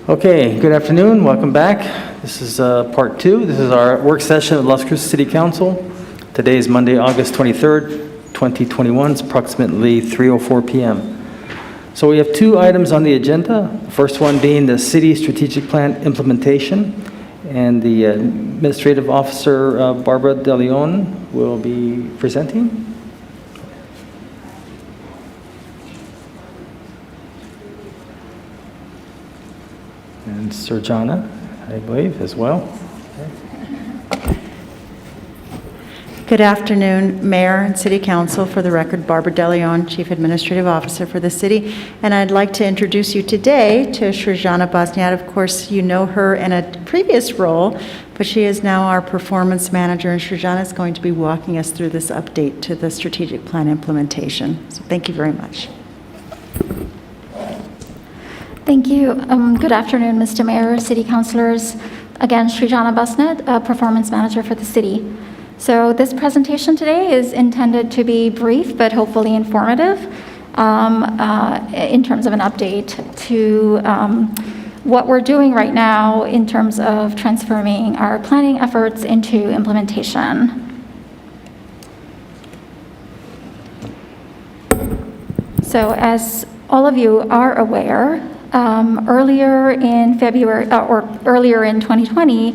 Okay, good afternoon. Welcome back. This is part two. This is our work session at Las Cruces City Council. Today is Monday, August 23rd, 2021. It's approximately 3:04 p.m. So we have two items on the agenda. The first one being the city strategic plan implementation, and the administrative officer, Barbara De Leon, will be presenting. And Surjana, I believe, as well. Good afternoon, Mayor and City Council. For the record, Barbara De Leon, Chief Administrative Officer for the city. And I'd like to introduce you today to Surjana Bosniat. Of course, you know her in a previous role, but she is now our performance manager, and Surjana is going to be walking us through this update to the strategic plan implementation. So thank you very much. Thank you. Good afternoon, Mr. Mayor, City Councilors. Again, Surjana Bosniat, Performance Manager for the city. So this presentation today is intended to be brief, but hopefully informative in terms of an update to what we're doing right now in terms of transforming our planning efforts into implementation. So as all of you are aware, earlier in February, or earlier in 2020,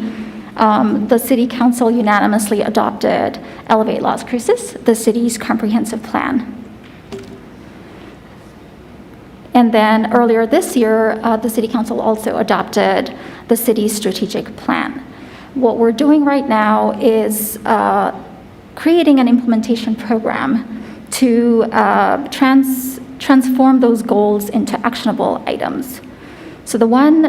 the City Council unanimously adopted Elevate Las Cruces, the city's comprehensive plan. And then earlier this year, the City Council also adopted the city's strategic plan. What we're doing right now is creating an implementation program to transform those goals into actionable items. So the one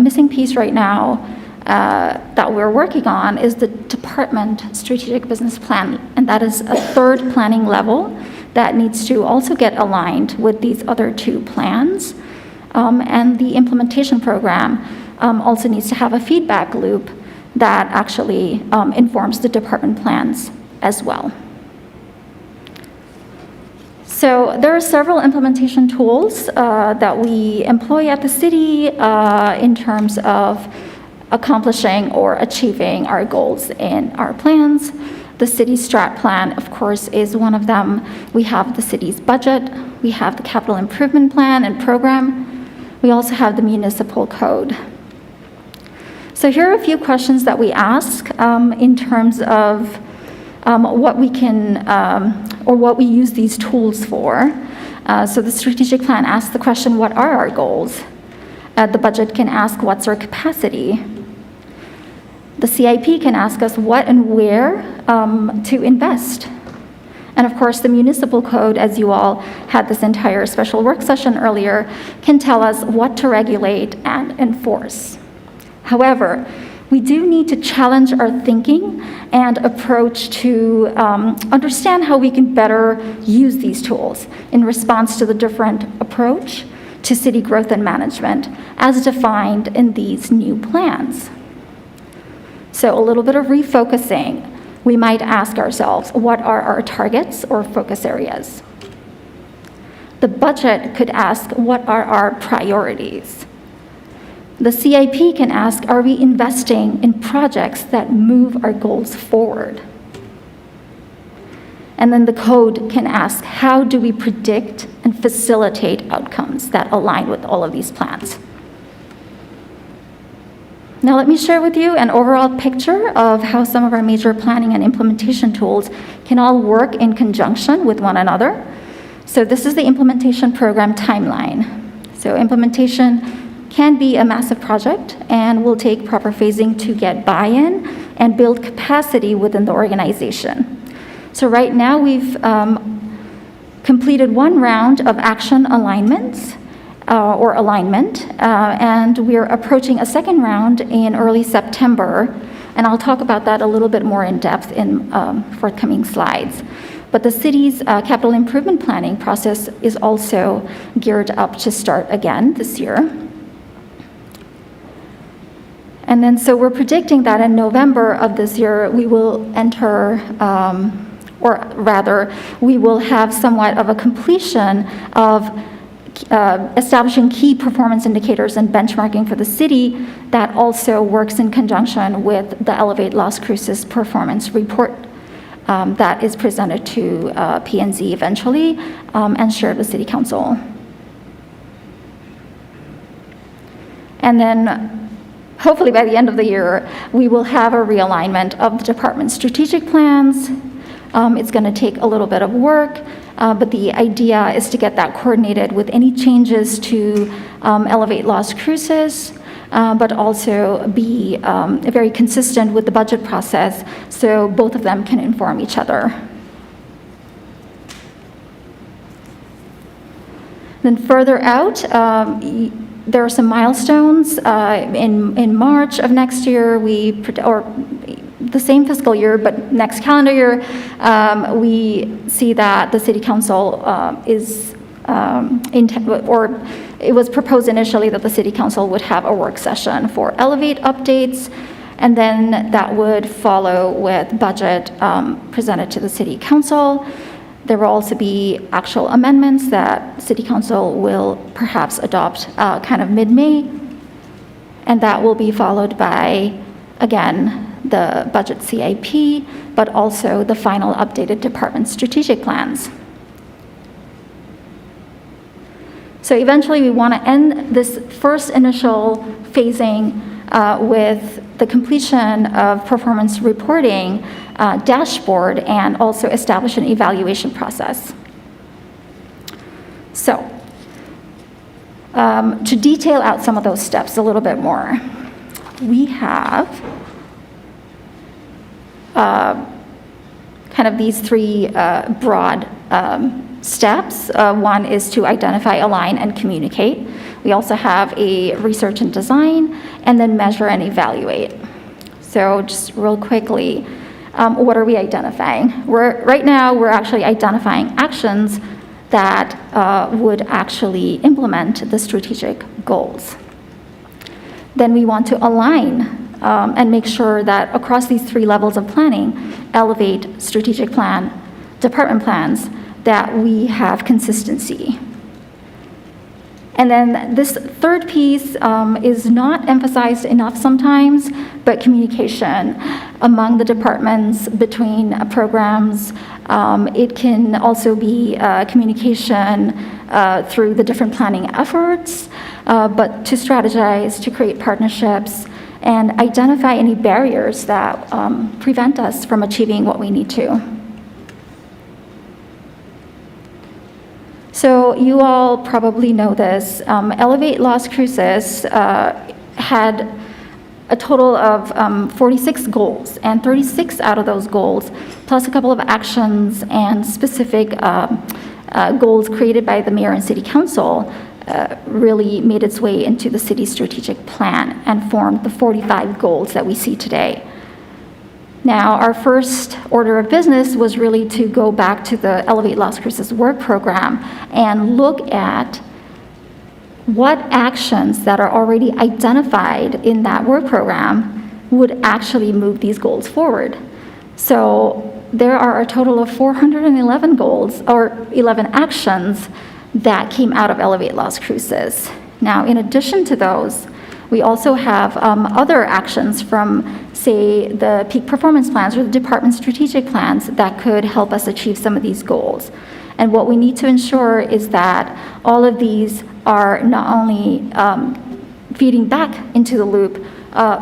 missing piece right now that we're working on is the department strategic business plan, and that is a third planning level that needs to also get aligned with these other two plans. And the implementation program also needs to have a feedback loop that actually informs the department plans as well. So there are several implementation tools that we employ at the city in terms of accomplishing or achieving our goals in our plans. The city strat plan, of course, is one of them. We have the city's budget. We have the capital improvement plan and program. We also have the municipal code. So here are a few questions that we ask in terms of what we can, or what we use these tools for. So the strategic plan asks the question, what are our goals? The budget can ask, what's our capacity? The CIP can ask us what and where to invest. And of course, the municipal code, as you all had this entire special work session earlier, can tell us what to regulate and enforce. However, we do need to challenge our thinking and approach to understand how we can better use these tools in response to the different approach to city growth and management as defined in these new plans. So a little bit of refocusing. We might ask ourselves, what are our targets or focus areas? The budget could ask, what are our priorities? The CIP can ask, are we investing in projects that move our goals forward? And then the code can ask, how do we predict and facilitate outcomes that align with all of these plans? Now let me share with you an overall picture of how some of our major planning and implementation tools can all work in conjunction with one another. So this is the implementation program timeline. So implementation can be a massive project and will take proper phasing to get buy-in and build capacity within the organization. So right now we've completed one round of action alignments or alignment, and we're approaching a second round in early September, and I'll talk about that a little bit more in depth in forthcoming slides. But the city's capital improvement planning process is also geared up to start again this year. And then so we're predicting that in November of this year, we will enter, or rather, we will have somewhat of a completion of establishing key performance indicators and benchmarking for the city that also works in conjunction with the Elevate Las Cruces performance report that is presented to P&Z eventually and shared with City Council. And then hopefully by the end of the year, we will have a realignment of the department's strategic plans. It's going to take a little bit of work, but the idea is to get that coordinated with any changes to Elevate Las Cruces, but also be very consistent with the budget process so both of them can inform each other. Then further out, there are some milestones. In March of next year, or the same fiscal year, but next calendar year, we see that the City Council it was proposed initially that the City Council would have a work session for Elevate updates, and then that would follow with budget presented to the City Council. There will also be actual amendments that City Council will perhaps adopt kind of mid-May, and that will be followed by, again, the budget CIP, but also the final updated department strategic plans. So eventually we want to end this first initial phasing with the completion of performance reporting dashboard and also establish an evaluation process. So to detail out some of those steps a little bit more, we have kind of these three broad steps. One is to identify, align, and communicate. We also have a research and design, and then measure and evaluate. So just real quickly, what are we identifying? Right now, we're actually identifying actions that would actually implement the strategic goals. Then we want to align and make sure that across these three levels of planning, Elevate, strategic plan, department plans, that we have consistency. And then this third piece is not emphasized enough sometimes, but communication among the departments, between programs. It can also be communication through the different planning efforts, but to strategize, to create partnerships, and identify any barriers that prevent us from achieving what we need to. So you all probably know this. Elevate Las Cruces had a total of 46 goals, and 36 out of those goals, plus a couple of actions and specific goals created by the mayor and city council, really made its way into the city's strategic plan and formed the 45 goals that we see today. Now, our first order of business was really to go back to the Elevate Las Cruces work program and look at what actions that are already identified in that work program would actually move these goals forward. So there are a total of 411 goals, or 11 actions, that came out of Elevate Las Cruces. Now, in addition to those, we also have other actions from, say, the peak performance plans or the department strategic plans that could help us achieve some of these goals. And what we need to ensure is that all of these are not only feeding back into the loop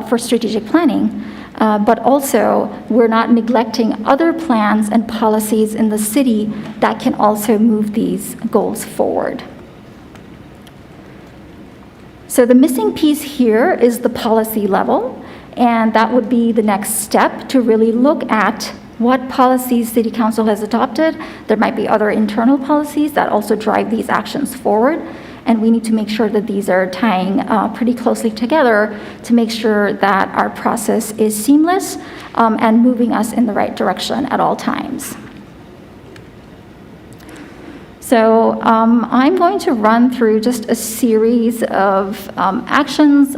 for strategic planning, but also we're not neglecting other plans and policies in the city that can also move these goals forward. So the missing piece here is the policy level, and that would be the next step to really look at what policies City Council has adopted. There might be other internal policies that also drive these actions forward, and we need to make sure that these are tying pretty closely together to make sure that our process is seamless and moving us in the right direction at all times. So I'm going to run through just a series of actions.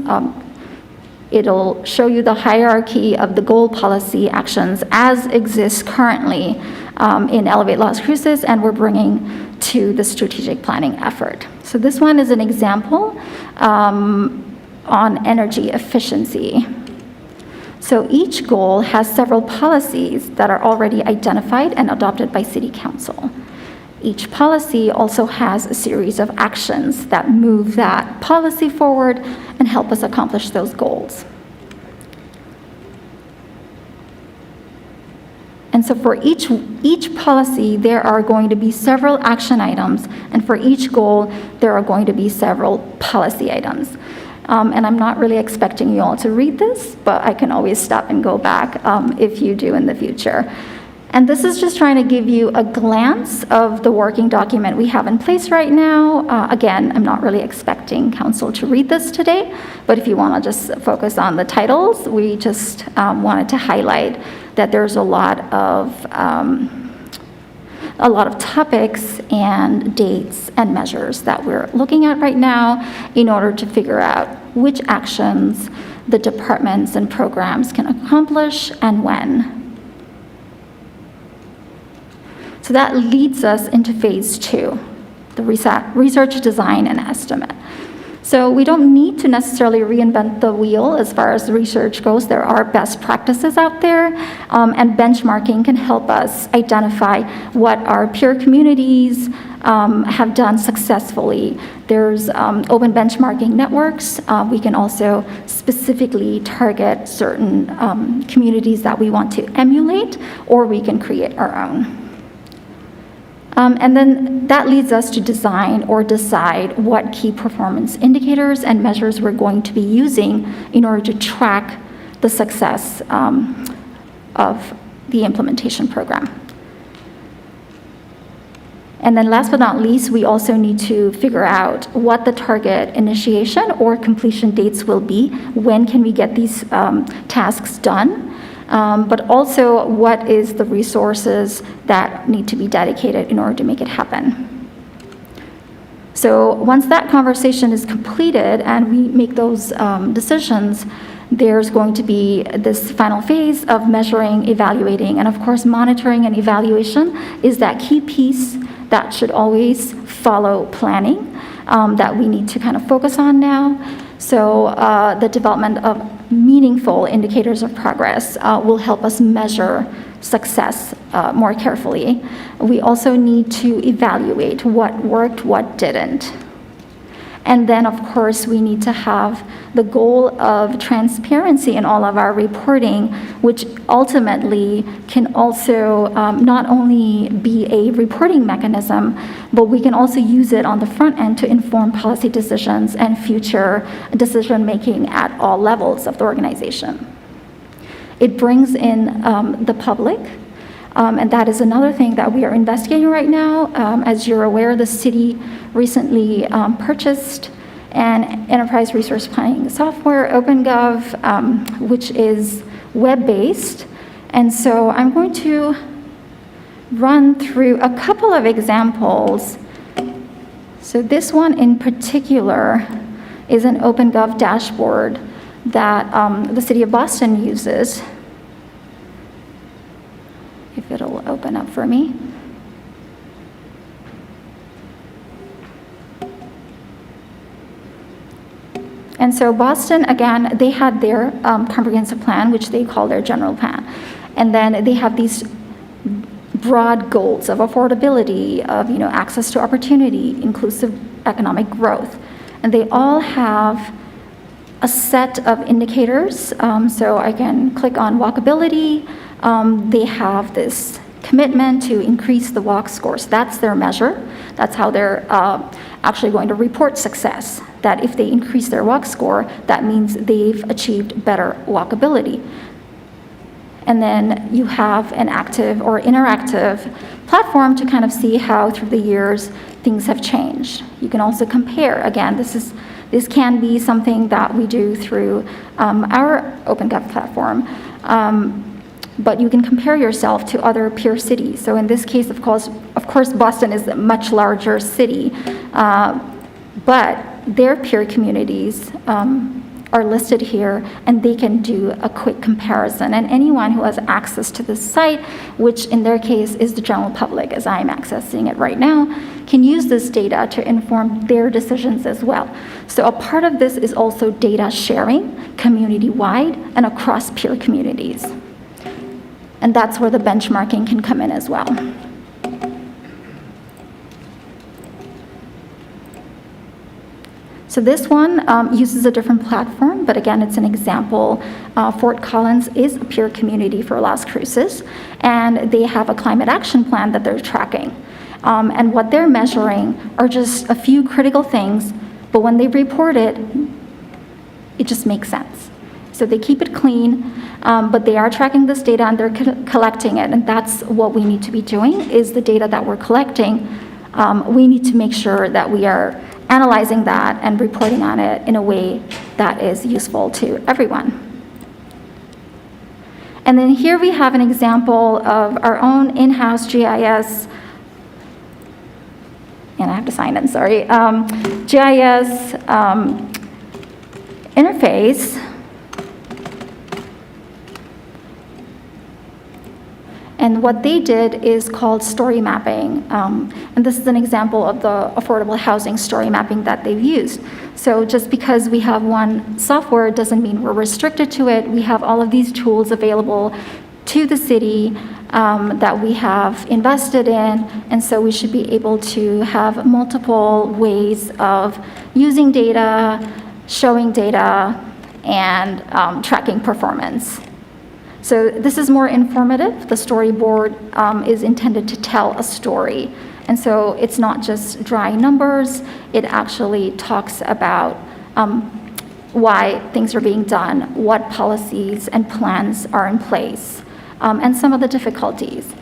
It'll show you the hierarchy of the goal policy actions as exists currently in Elevate Las Cruces, and we're bringing to the strategic planning effort. So this one is an example on energy efficiency. So each goal has several policies that are already identified and adopted by City Council. Each policy also has a series of actions that move that policy forward and help us accomplish those goals. And so for each policy, there are going to be several action items, and for each goal, there are going to be several policy items. And I'm not really expecting you all to read this, but I can always stop and go back if you do in the future. And this is just trying to give you a glance of the working document we have in place right now. Again, I'm not really expecting council to read this today, but if you want to just focus on the titles, we just wanted to highlight that there's a lot of topics and dates and measures that we're looking at right now in order to figure out which actions the departments and programs can accomplish and when. So that leads us into phase 2, the research, design, and estimate. So we don't need to necessarily reinvent the wheel as far as research goes. There are best practices out there, and benchmarking can help us identify what our peer communities have done successfully. There's open benchmarking networks. We can also specifically target certain communities that we want to emulate, or we can create our own. And then that leads us to design or decide what key performance indicators and measures we're going to be using in order to track the success of the implementation program. And then last but not least, we also need to figure out what the target initiation or completion dates will be. When can we get these tasks done? But also what is the resources that need to be dedicated in order to make it happen. So once that conversation is completed and we make those decisions, there's going to be this final phase of measuring, evaluating, and of course monitoring and evaluation is that key piece that should always follow planning that we need to kind of focus on now. So the development of meaningful indicators of progress will help us measure success more carefully. We also need to evaluate what worked, what didn't. And then, of course, we need to have the goal of transparency in all of our reporting, which ultimately can also not only be a reporting mechanism, but we can also use it on the front end to inform policy decisions and future decision-making at all levels of the organization. It brings in the public, and that is another thing that we are investigating right now. As you're aware, the city recently purchased an enterprise resource planning software, Opengov, which is web-based. And so I'm going to run through a couple of examples. So this one in particular is an Opengov Dashboard that the city of Boston uses. If it'll open up for me. And so Boston, again, they had their comprehensive plan, which they call their general plan. And then they have these broad goals of affordability, of access to opportunity, inclusive economic growth. And they all have a set of indicators. So I can click on walkability. They have this commitment to increase the walk scores. That's their measure. That's how they're actually going to report success, that if they increase their walk score, that means they've achieved better walkability. And then you have an active or interactive platform to kind of see how through the years things have changed. You can also compare. Again, this can be something that we do through our Opengov platform. But you can compare yourself to other peer cities. So in this case, of course, Boston is a much larger city, but their peer communities are listed here, and they can do a quick comparison. And anyone who has access to this site, which in their case is the general public, as I'm accessing it right now, can use this data to inform their decisions as well. So a part of this is also data sharing, community-wide and across peer communities. And that's where the benchmarking can come in as well. So this one uses a different platform, but again, it's an example. Fort Collins is a peer community for Las Cruces, and they have a climate action plan that they're tracking. And what they're measuring are just a few critical things, but when they report it, it just makes sense. So they keep it clean, but they are tracking this data and they're collecting it, and that's what we need to be doing, is the data that we're collecting. We need to make sure that we are analyzing that and reporting on it in a way that is useful to everyone. And then here we have an example of our own in-house GIS, and I have to sign in, sorry, GIS interface. And what they did is called story mapping. And this is an example of the affordable housing story mapping that they've used. So just because we have one software doesn't mean we're restricted to it. We have all of these tools available to the city that we have invested in. And so we should be able to have multiple ways of using data, showing data, and tracking performance. So this is more informative. The storyboard is intended to tell a story. And so it's not just dry numbers. It actually talks about why things are being done, what policies and plans are in place, and some of the difficulties.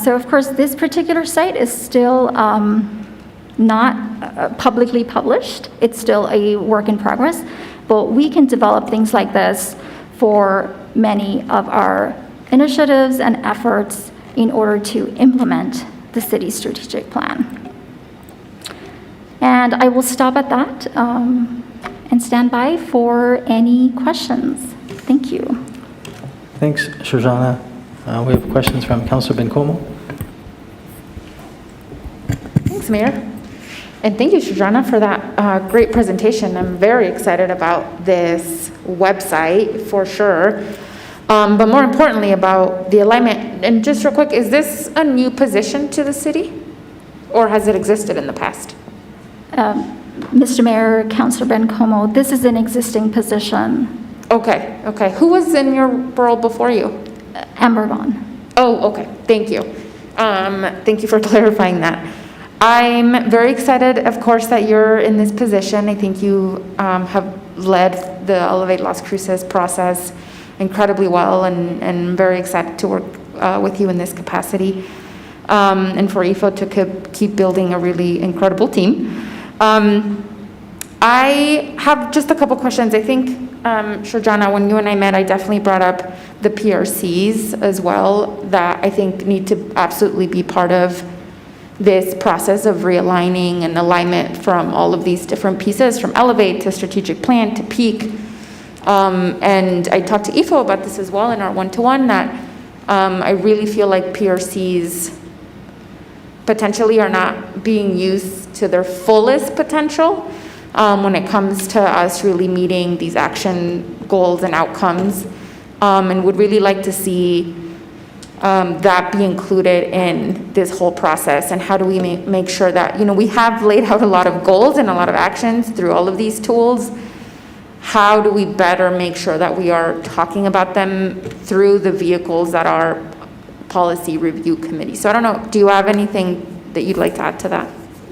So of course, this particular site is still not publicly published. It's still a work in progress. But we can develop things like this for many of our initiatives and efforts in order to implement the city's strategic plan. And I will stop at that and stand by for any questions. Thank you. Thanks, Shoshana. We have questions from Councilor Bencomo. Thanks, Mayor. And thank you, Shoshana, for that great presentation. I'm very excited about this website for sure. But more importantly about the alignment. And just real quick, is this a new position to the city? Or has it existed in the past? Mr. Mayor, Councilor Bencomo, this is an existing position. Okay. Who was in your role before you? Amber Vaughn. Oh, okay. Thank you. Thank you for clarifying that. I'm very excited, of course, that you're in this position. I think you have led the Elevate Las Cruces process incredibly well, and very excited to work with you in this capacity, and for IFO to keep building a really incredible team. I have just a couple questions. I think, Shoshana, when you and I met, I definitely brought up the PRCs as well, that I think need to absolutely be part of this process of realigning and alignment from all of these different pieces, from Elevate to strategic plan to peak. And I talked to IFO about this as well in our one-to-one, that I really feel like PRCs potentially are not being used to their fullest potential when it comes to us really meeting these action goals and outcomes, and would really like to see that be included in this whole process. And how do we make sure that, we have laid out a lot of goals and a lot of actions through all of these tools. How do we better make sure that we are talking about them through the vehicles that are policy review committee? So I don't know, do you have anything that you'd like to add to that?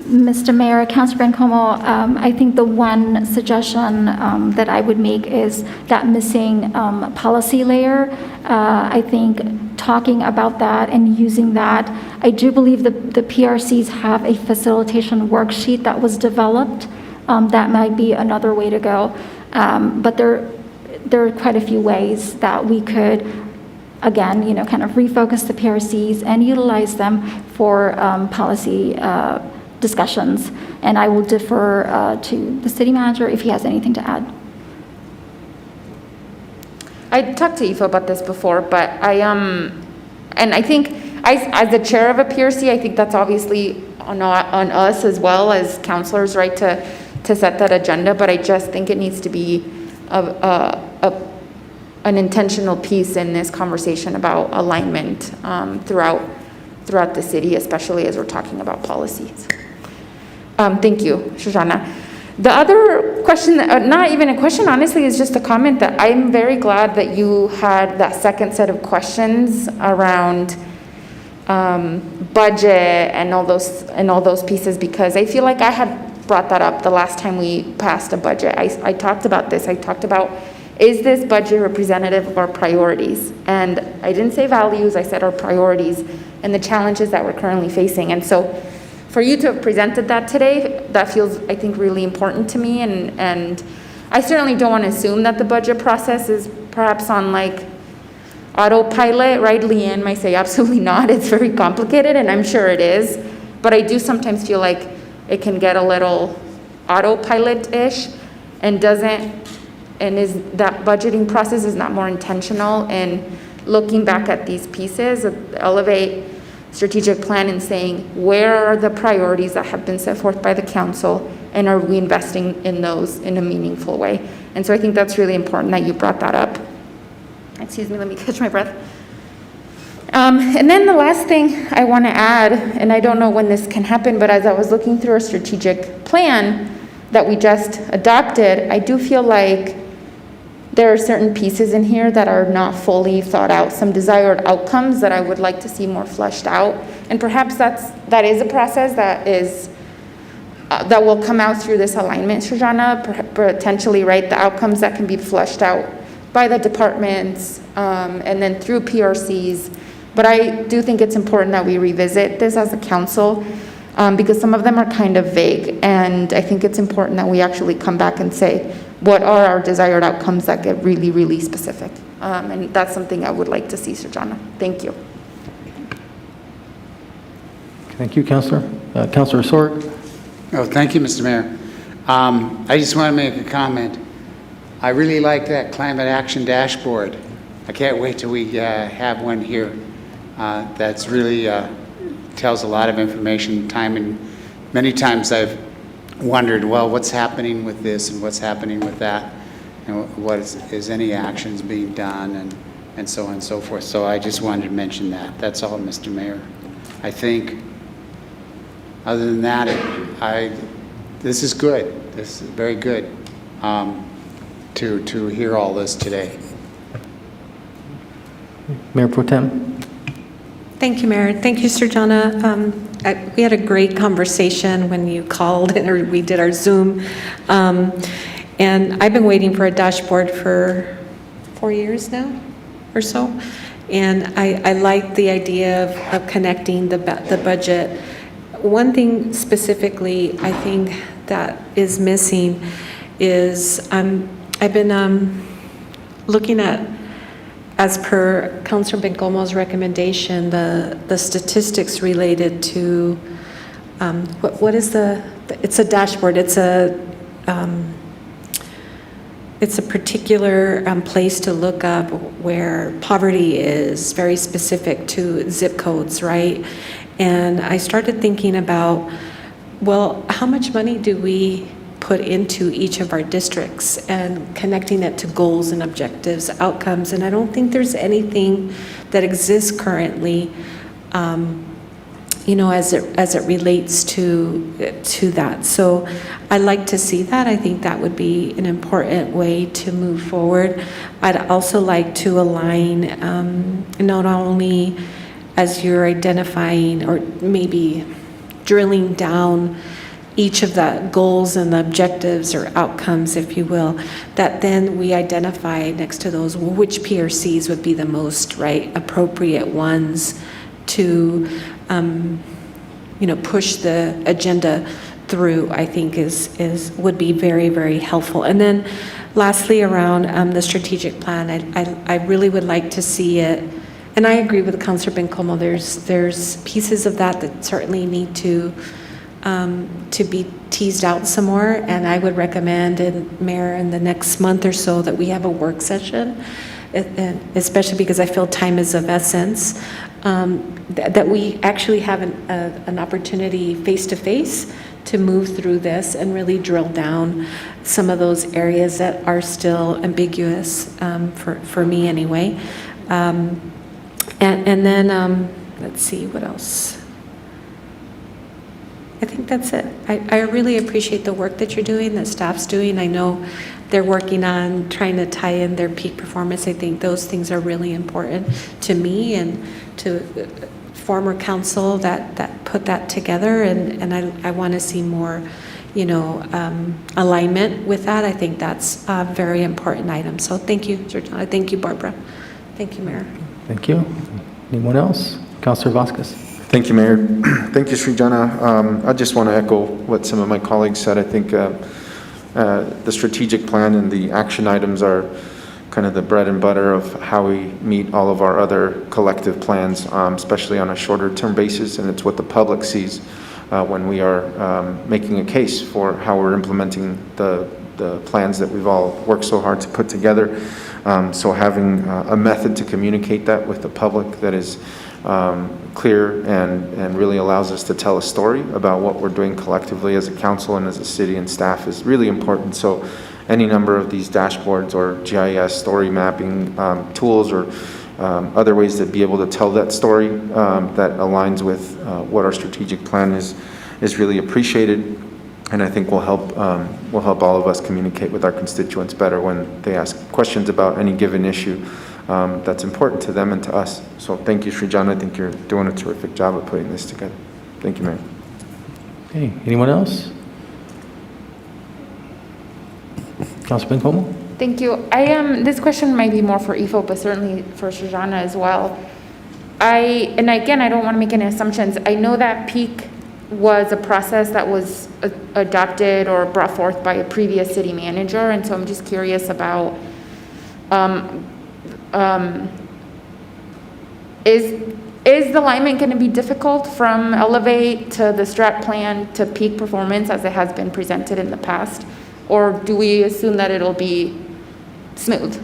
Mr. Mayor, Councilor Bencomo, I think the one suggestion that I would make is that missing policy layer. I think talking about that and using that, I do believe the PRCs have a facilitation worksheet that was developed. That might be another way to go. But there are quite a few ways that we could, again, kind of refocus the PRCs and utilize them for policy discussions. And I will defer to the city manager if he has anything to add. I talked to Aoife about this before, but and I think as the chair of a PRC, I think that's obviously on us as well as counselors, right, to set that agenda, but I just think it needs to be an intentional piece in this conversation about alignment throughout the city, especially as we're talking about policies. Thank you, Shoshana. The other question, not even a question, honestly, is just a comment that I'm very glad that you had that second set of questions around budget and all those pieces, because I feel like I had brought that up the last time we passed a budget. I talked about this. I talked about, is this budget representative of our priorities? And I didn't say values, I said our priorities and the challenges that we're currently facing. And so for you to have presented that today, that feels, I think, really important to me. And I certainly don't want to assume that the budget process is perhaps on like autopilot, right? Leanne might say absolutely not. It's very complicated, and I'm sure it is. But I do sometimes feel like it can get a little autopilot-ish and is that budgeting process is not more intentional in looking back at these pieces, elevate strategic plan and saying, where are the priorities that have been set forth by the council, and are we investing in those in a meaningful way? And so I think that's really important that you brought that up. Excuse me, let me catch my breath. And then the last thing I want to add, and I don't know when this can happen, but as I was looking through our strategic plan that we just adopted, I do feel like there are certain pieces in here that are not fully thought out, some desired outcomes that I would like to see more fleshed out. And perhaps that is a process that will come out through this alignment, Shoshana, potentially, right? The outcomes that can be fleshed out by the departments and then through PRCs. But I do think it's important that we revisit this as a council because some of them are kind of vague. And I think it's important that we actually come back and say, what are our desired outcomes that get really, really specific? And that's something I would like to see, Shoshana. Thank you. Thank you, Councilor. Councilor Sorg. Oh, thank you, Mr. Mayor. I just want to make a comment. I really like that climate action dashboard. I can't wait till we have one here. That's really tells a lot of information. Many times I've wondered, well, what's happening with this and what's happening with that, and what is any actions being done, and so on and so forth. So I just wanted to mention that. That's all, Mr. Mayor. I think, other than that, this is good. This is very good to hear all this today. Mayor Pro Tem. Thank you, Mayor. Thank you, Shoshana. We had a great conversation when you called and we did our Zoom. And I've been waiting for a dashboard for 4 years now or so. And I like the idea of connecting the budget. One thing specifically I think that is missing is I've been looking at, as per Councilor Bencomo's recommendation, the statistics related to what is it's a dashboard. It's a particular place to look up where poverty is very specific to zip codes, right? And I started thinking about, well, how much money do we put into each of our districts and connecting it to goals and objectives, outcomes. And I don't think there's anything that exists currently, as it relates to that. So I like to see that. I think that would be an important way to move forward. I'd also like to align not only as you're identifying or maybe drilling down each of the goals and the objectives or outcomes, if you will, that then we identify next to those which PRCs would be the most appropriate ones to push the agenda through. I think would be very, very helpful. And then lastly, around the strategic plan, I really would like to see it. And I agree with Councilor Bencomo. There's pieces of that certainly need to be teased out some more, and I would recommend, Mayor, in the next month or so that we have a work session and especially because I feel time is of essence, that we actually have an opportunity face-to-face to move through this and really drill down some of those areas that are still ambiguous, for me anyway. And then, let's see, what else? I think that's it. I really appreciate the work that you're doing, that staff's doing. I know they're working on trying to tie in their peak performance. I think those things are really important to me and to former council that put that together. And I want to see more, alignment with that. I think that's a very important item. So thank you, Georgiana. Thank you, Barbara. Thank you, Mayor. Thank you. Anyone else? Councilor Vasquez. Thank you, Mayor. Thank you, Srijana. I just want to echo what some of my colleagues said. I think the strategic plan and the action items are kind of the bread and butter of how we meet all of our other collective plans, especially on a shorter term basis, and it's what the public sees when we are making a case for how we're implementing the plans that we've all worked so hard to put together. So having a method to communicate that with the public that is clear and really allows us to tell a story about what we're doing collectively as a council and as a city and staff is really important. So any number of these dashboards or GIS story mapping tools or other ways to be able to tell that story that aligns with what our strategic plan is really appreciated, and I think will help all of us communicate with our constituents better when they ask questions about any given issue that's important to them and to us. So thank you, Srijana. I think you're doing a terrific job of putting this together. Thank you, Mayor. Okay, anyone else? Councilman Como? Thank you. This question might be more for Ifo, but certainly for Srijana as well. And again, I don't want to make any assumptions. I know that peak was a process that was adopted or brought forth by a previous city manager, and so I'm just curious about, is the alignment going to be difficult from Elevate to the strat plan to peak performance as it has been presented in the past? Or do we assume that it'll be smooth?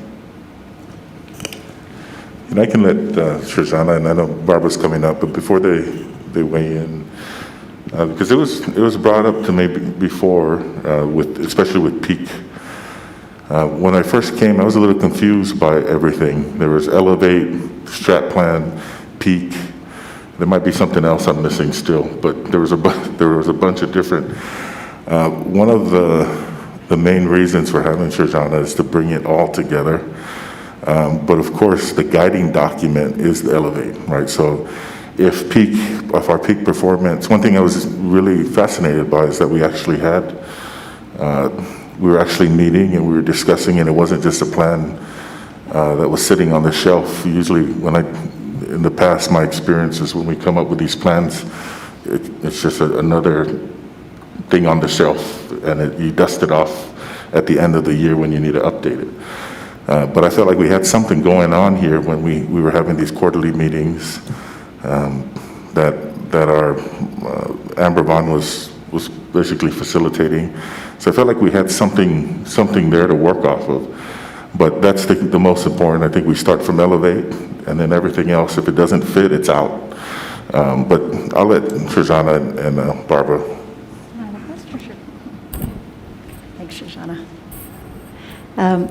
And I can let Srijana, and I know Barbara's coming up, but before they weigh in, because it was brought up to me before, especially with peak. When I first came, I was a little confused by everything. There was Elevate, strat plan, peak. There might be something else I'm missing still, but there was a bunch of different. One of the main reasons for having Srijana is to bring it all together. But of course, the guiding document is the Elevate, right? So if our peak performance, one thing I was really fascinated by is that we actually we were actually meeting and we were discussing, and it wasn't just a plan that was sitting on the shelf. Usually in the past, my experience is when we come up with these plans, it's just another thing on the shelf, and you dust it off at the end of the year when you need to update it. But I felt like we had something going on here when we were having these quarterly meetings that our Amber Vaughn was basically facilitating. So I felt like we had something there to work off of. But that's the most important. I think we start from Elevate, and then everything else, if it doesn't fit, it's out. But I'll let Srijana and Barbara. Thanks, Shoshana.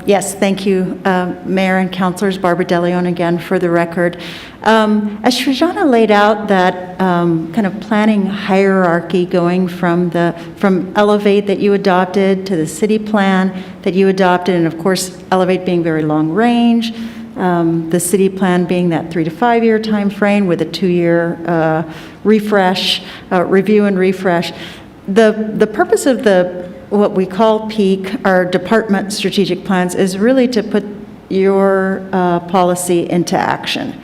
Yes, thank you, Mayor and Councilors. Barbara DeLeon again for the record. As Srijana laid out that kind of planning hierarchy going from Elevate that you adopted to the city plan that you adopted, and of course Elevate being very long range, the city plan being that 3 to 5 year time frame with a 2-year review and refresh. The purpose of what we call peak, our department strategic plans, is really to put your policy into action.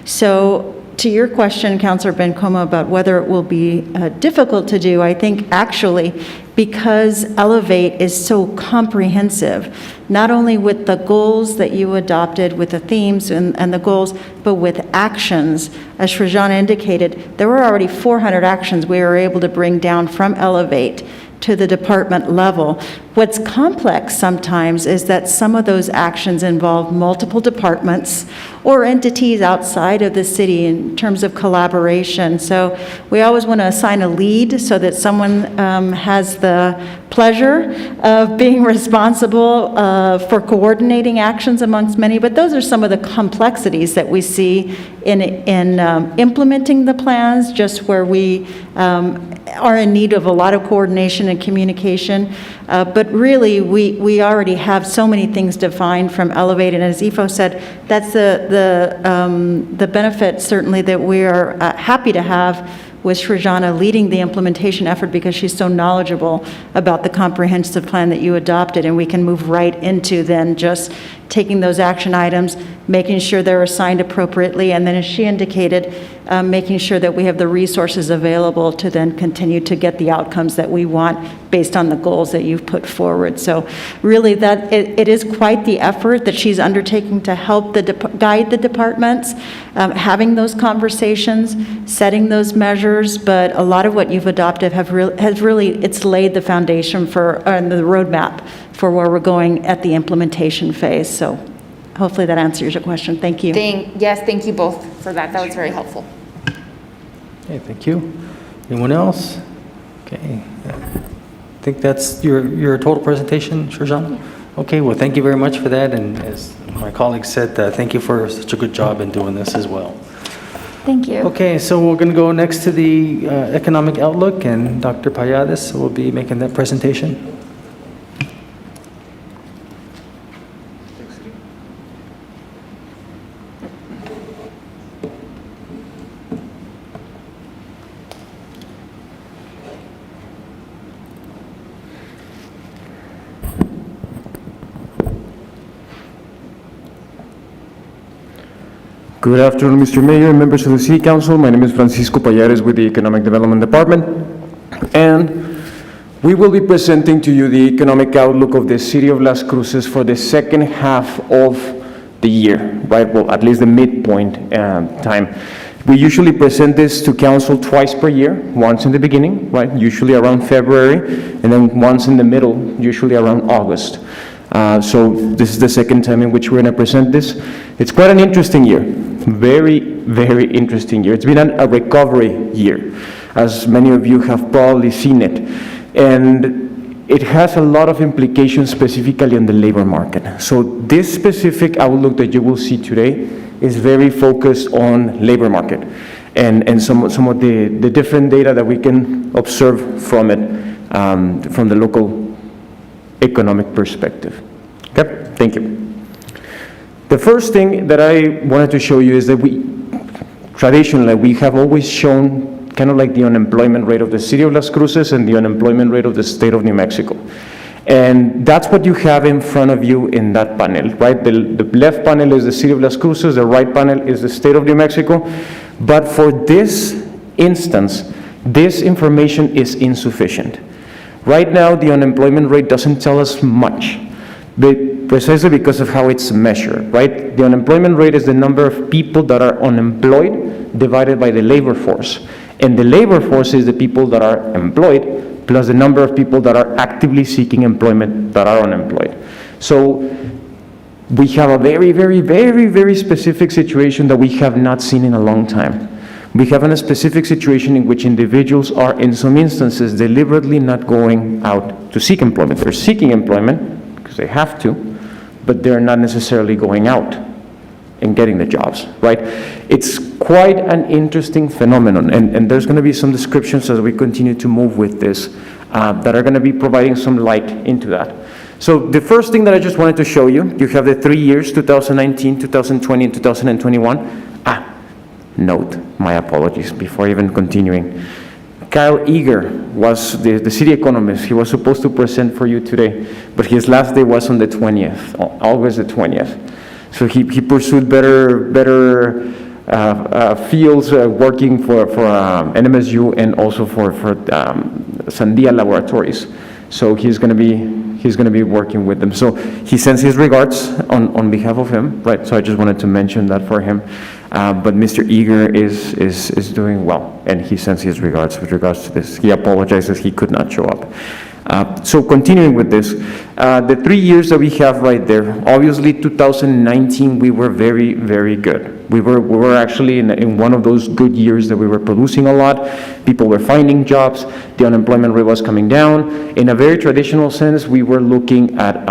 So to your question, Councilor Bencoma, about whether it will be difficult to do, I think actually because Elevate is so comprehensive, not only with the goals that you adopted, with the themes and the goals, but with actions. As Srijana indicated, there were already 400 actions we were able to bring down from Elevate to the department level. What's complex sometimes is that some of those actions involve multiple departments or entities outside of the city in terms of collaboration. So we always want to assign a lead so that someone has the pleasure of being responsible for coordinating actions amongst many, but those are some of the complexities that we see in implementing the plans, just where we are in need of a lot of coordination and communication. But really, we already have so many things defined from Elevate, and as Ifo said, that's the benefit certainly that we are happy to have with Srijana leading the implementation effort, because she's so knowledgeable about the comprehensive plan that you adopted, and we can move right into then just taking those action items, making sure they're assigned appropriately, and then as she indicated, making sure that we have the resources available to then continue to get the outcomes that we want based on the goals that you've put forward. So really that it is quite the effort that she's undertaking to help guide the departments, having those conversations, setting those measures, but a lot of what you've adopted has really it's laid the foundation for the roadmap for where we're going at the implementation phase. So hopefully that answers your question. Thank you. Yes, thank you both for that. That was very helpful. Okay, thank you. Anyone else? Okay. I think that's your total presentation, Srijana? Okay, well, thank you very much for that. And as my colleague said, thank you for such a good job in doing this as well. Thank you. Okay, so we're going to go next to the economic outlook, and Dr. Payades will be making that presentation. Good afternoon, Mr. Mayor and members of the City Council. My name is Francisco Payares with the Economic Development Department, and we will be presenting to you the economic outlook of the City of Las Cruces for the second half of the year, right? Well, at least the midpoint time. We usually present this to Council twice per year, once in the beginning, right? Usually around February, and then once in the middle, usually around August. So this is the second time in which we're going to present this. It's quite an interesting year, very, very interesting year. It's been a recovery year, as many of you have probably seen it. And it has a lot of implications specifically on the labor market. So this specific outlook that you will see today is very focused on labor market and some of the different data that we can observe from it, from the local economic perspective. Okay, thank you. The first thing that I wanted to show you is that traditionally, we have always shown kind of like the unemployment rate of the City of Las Cruces and the unemployment rate of the state of New Mexico. And that's what you have in front of you in that panel, right? The left panel is the City of Las Cruces, the right panel is the state of New Mexico. But for this instance, this information is insufficient. Right now, the unemployment rate doesn't tell us much, precisely because of how it's measured, right? The unemployment rate is the number of people that are unemployed divided by the labor force. And the labor force is the people that are employed plus the number of people that are actively seeking employment that are unemployed. So we have a very, very, very, very specific situation that we have not seen in a long time. We have a specific situation in which individuals are, in some instances, deliberately not going out to seek employment. They're seeking employment because they have to, but they're not necessarily going out and getting the jobs, right? It's quite an interesting phenomenon, and there's going to be some descriptions as we continue to move with this that are going to be providing some light into that. So the first thing that I just wanted to show you, you have the 3 years, 2019, 2020, and 2021. Note, my apologies, before even continuing. Kyle Eager was the city economist. He was supposed to present for you today, but his last day was on the 20th, August the 20th. So he pursued better fields working for NMSU and also for Sandia Laboratories. So he's going to be working with them. So he sends his regards on behalf of him, right? So I just wanted to mention that for him. But Mr. Eager is doing well, and he sends his regards with regards to this. He apologizes he could not show up. So continuing with this, the 3 years that we have right there, obviously 2019 we were very, very good. We were actually in one of those good years that we were producing a lot. People were finding jobs. The unemployment rate was coming down. In a very traditional sense, we were looking at,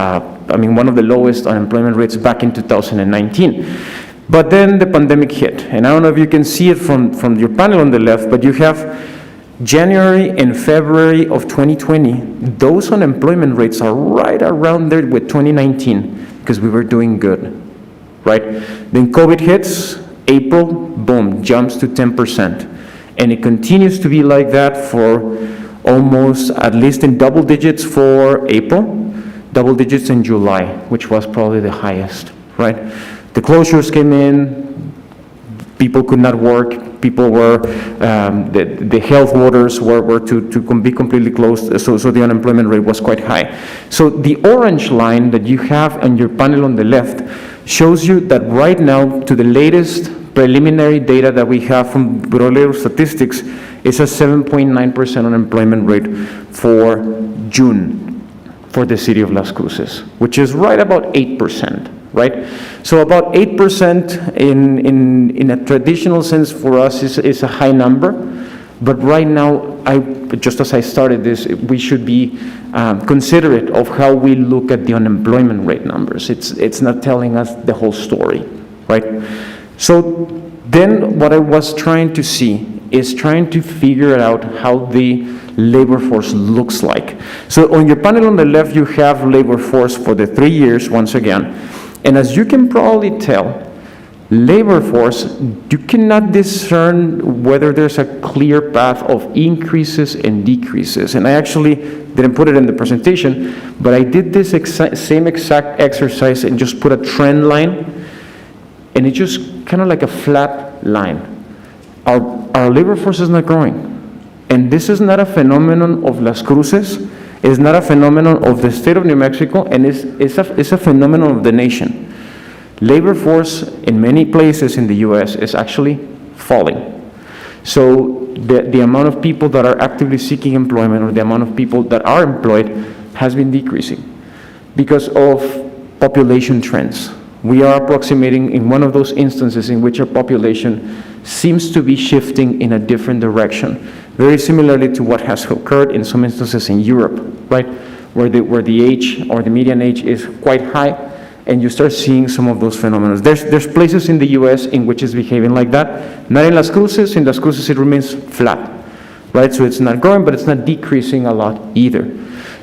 one of the lowest unemployment rates back in 2019. But then the pandemic hit. And I don't know if you can see it from your panel on the left, but you have January and February of 2020, those unemployment rates are right around there with 2019 because we were doing good, right? Then COVID hits, April, boom, jumps to 10%. And it continues to be like that for almost, at least in double digits for April, double digits in July, which was probably the highest, right? The closures came in, people could not work, people were, the health orders were to be completely closed, so the unemployment rate was quite high. So the orange line that you have on your panel on the left shows you that right now, to the latest preliminary data that we have from Bureau of Statistics, is a 7.9% unemployment rate for June for the city of Las Cruces, which is right about 8%. Right? So about 8% in a traditional sense for us is a high number, but right now, just as I started this, we should be considerate of how we look at the unemployment rate numbers. It's not telling us the whole story, right? So then what I was trying to see is trying to figure out how the labor force looks like. So on your panel on the left, you have labor force for the 3 years, once again. And as you can probably tell, labor force, you cannot discern whether there's a clear path of increases and decreases. And I actually didn't put it in the presentation, but I did this same exact exercise and just put a trend line, and it's just kind of like a flat line. Our labor force is not growing. And this is not a phenomenon of Las Cruces. It's not a phenomenon of the state of New Mexico, and it's a phenomenon of the nation. Labor force in many places in the U.S. is actually falling. So the amount of people that are actively seeking employment, or the amount of people that are employed, has been decreasing because of population trends. We are approximating in one of those instances in which our population seems to be shifting in a different direction, very similarly to what has occurred in some instances in Europe, right? Where the age or the median age is quite high, and you start seeing some of those phenomena. There's places in the U.S. in which it's behaving like that. Not in Las Cruces. In Las Cruces it remains flat, right? So it's not growing, but it's not decreasing a lot either.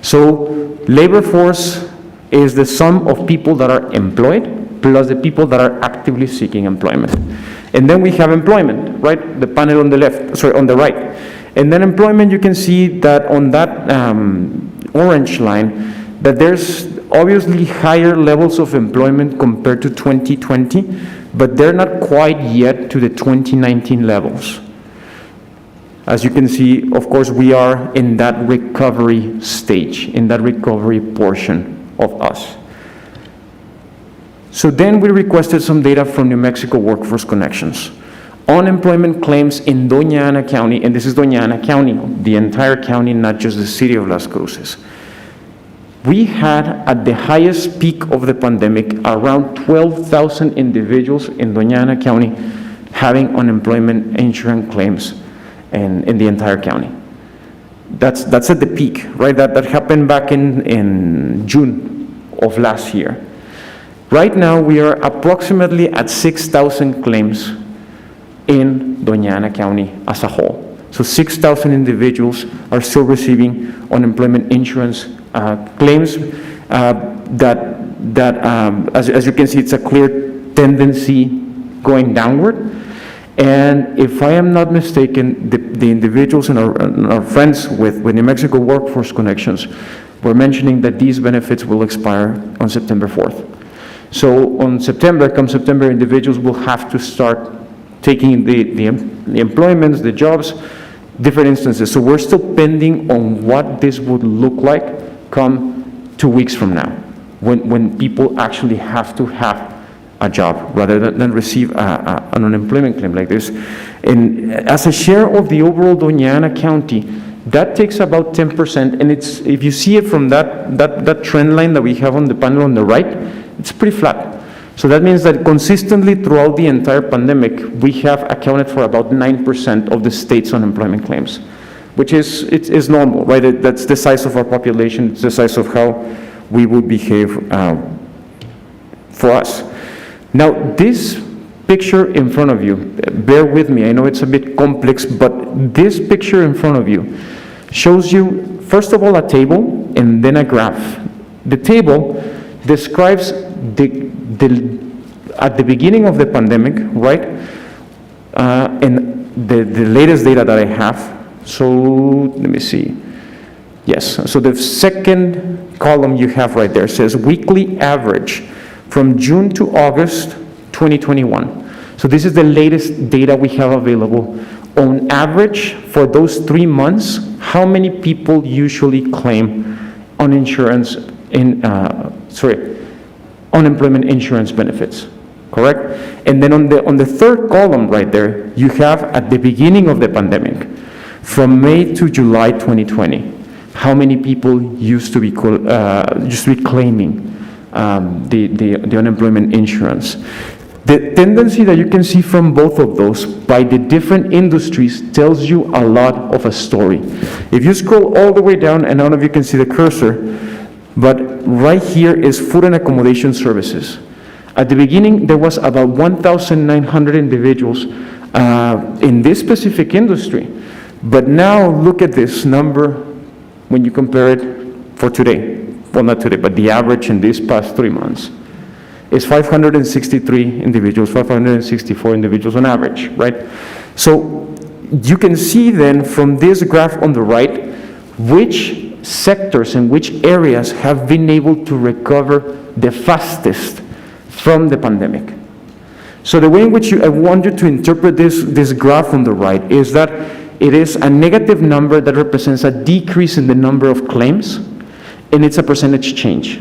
So labor force is the sum of people that are employed plus the people that are actively seeking employment. And then we have employment, right? The panel on the left, on the right. And then employment, you can see that on that orange line, that there's obviously higher levels of employment compared to 2020, but they're not quite yet to the 2019 levels. As you can see, of course, we are in that recovery stage, in that recovery portion of us. So then we requested some data from New Mexico Workforce Connections. Unemployment claims in Doña Ana County, and this is Doña Ana County, the entire county, not just the city of Las Cruces. We had, at the highest peak of the pandemic, around 12,000 individuals in Doña Ana County having unemployment insurance claims in the entire county. That's at the peak, right? That happened back in June of last year. Right now, we are approximately at 6,000 claims in Doña Ana County as a whole. So 6,000 individuals are still receiving unemployment insurance claims as you can see, it's a clear tendency going downward. And if I am not mistaken, the individuals and our friends with New Mexico Workforce Connections were mentioning that these benefits will expire on September 4th. So on September, come September, individuals will have to start taking the employments, the jobs, different instances. So we're still pending on what this would look like come 2 weeks from now, when people actually have to have a job rather than receive an unemployment claim like this. And as a share of the overall Doña Ana County, that takes about 10%, and it's, if you see it from that trend line that we have on the panel on the right, it's pretty flat. So that means that consistently throughout the entire pandemic, we have accounted for about 9% of the state's unemployment claims, which is normal, right? That's the size of our population, it's the size of how we would behave for us. Now, this picture in front of you, bear with me, I know it's a bit complex, but this picture in front of you shows you, first of all, a table and then a graph. The table describes at the beginning of the pandemic, right? And the latest data that I have. So let me see. Yes, so the second column you have right there says weekly average from June to August 2021. So this is the latest data we have available. On average, for those 3 months, how many people usually claim unemployment insurance benefits, correct? And then on the third column right there, you have at the beginning of the pandemic, from May to July 2020, how many people used to be claiming the unemployment insurance. The tendency that you can see from both of those by the different industries tells you a lot of a story. If you scroll all the way down, and I don't know if you can see the cursor, but right here is food and accommodation services. At the beginning, there was about 1,900 individuals in this specific industry. But now look at this number when you compare it for today. Well, not today, but the average in these past 3 months is 563 individuals, 564 individuals on average, right? So you can see then from this graph on the right, which sectors and which areas have been able to recover the fastest from the pandemic. So the way in which I want you to interpret this graph on the right is that it is a negative number that represents a decrease in the number of claims, and it's a percentage change.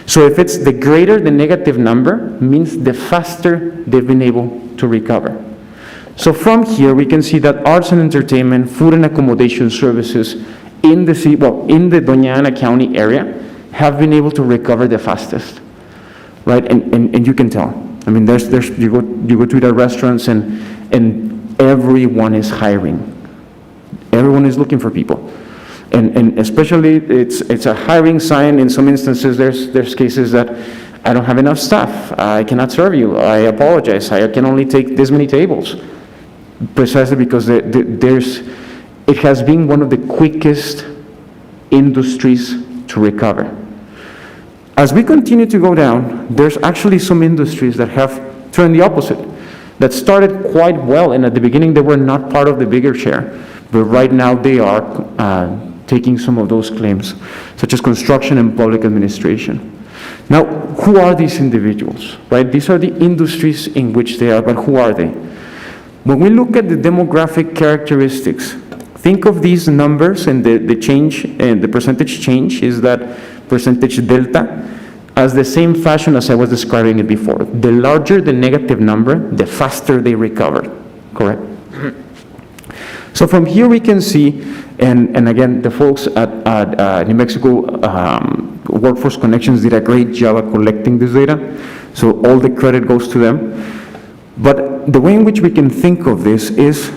So if it's the greater the negative number, means the faster they've been able to recover. So from here, we can see that arts and entertainment, food and accommodation services in the Doña Ana County area have been able to recover the fastest, right? And you can tell. I mean, you go to the restaurants and everyone is hiring. Everyone is looking for people. And especially it's a hiring sign. In some instances, there's cases that I don't have enough staff. I cannot serve you. I apologize. I can only take this many tables. Precisely because it has been one of the quickest industries to recover. As we continue to go down, there's actually some industries that have turned the opposite, that started quite well, and at the beginning they were not part of the bigger share, but right now they are taking some of those claims, such as construction and public administration. Now, who are these individuals, right? These are the industries in which they are, but who are they? When we look at the demographic characteristics, think of these numbers and the change, and the percentage change is that percentage delta, as the same fashion as I was describing it before. The larger the negative number, the faster they recover, correct? So from here we can see, and again, the folks at New Mexico Workforce Connections did a great job at collecting this data, so all the credit goes to them. But the way in which we can think of this is,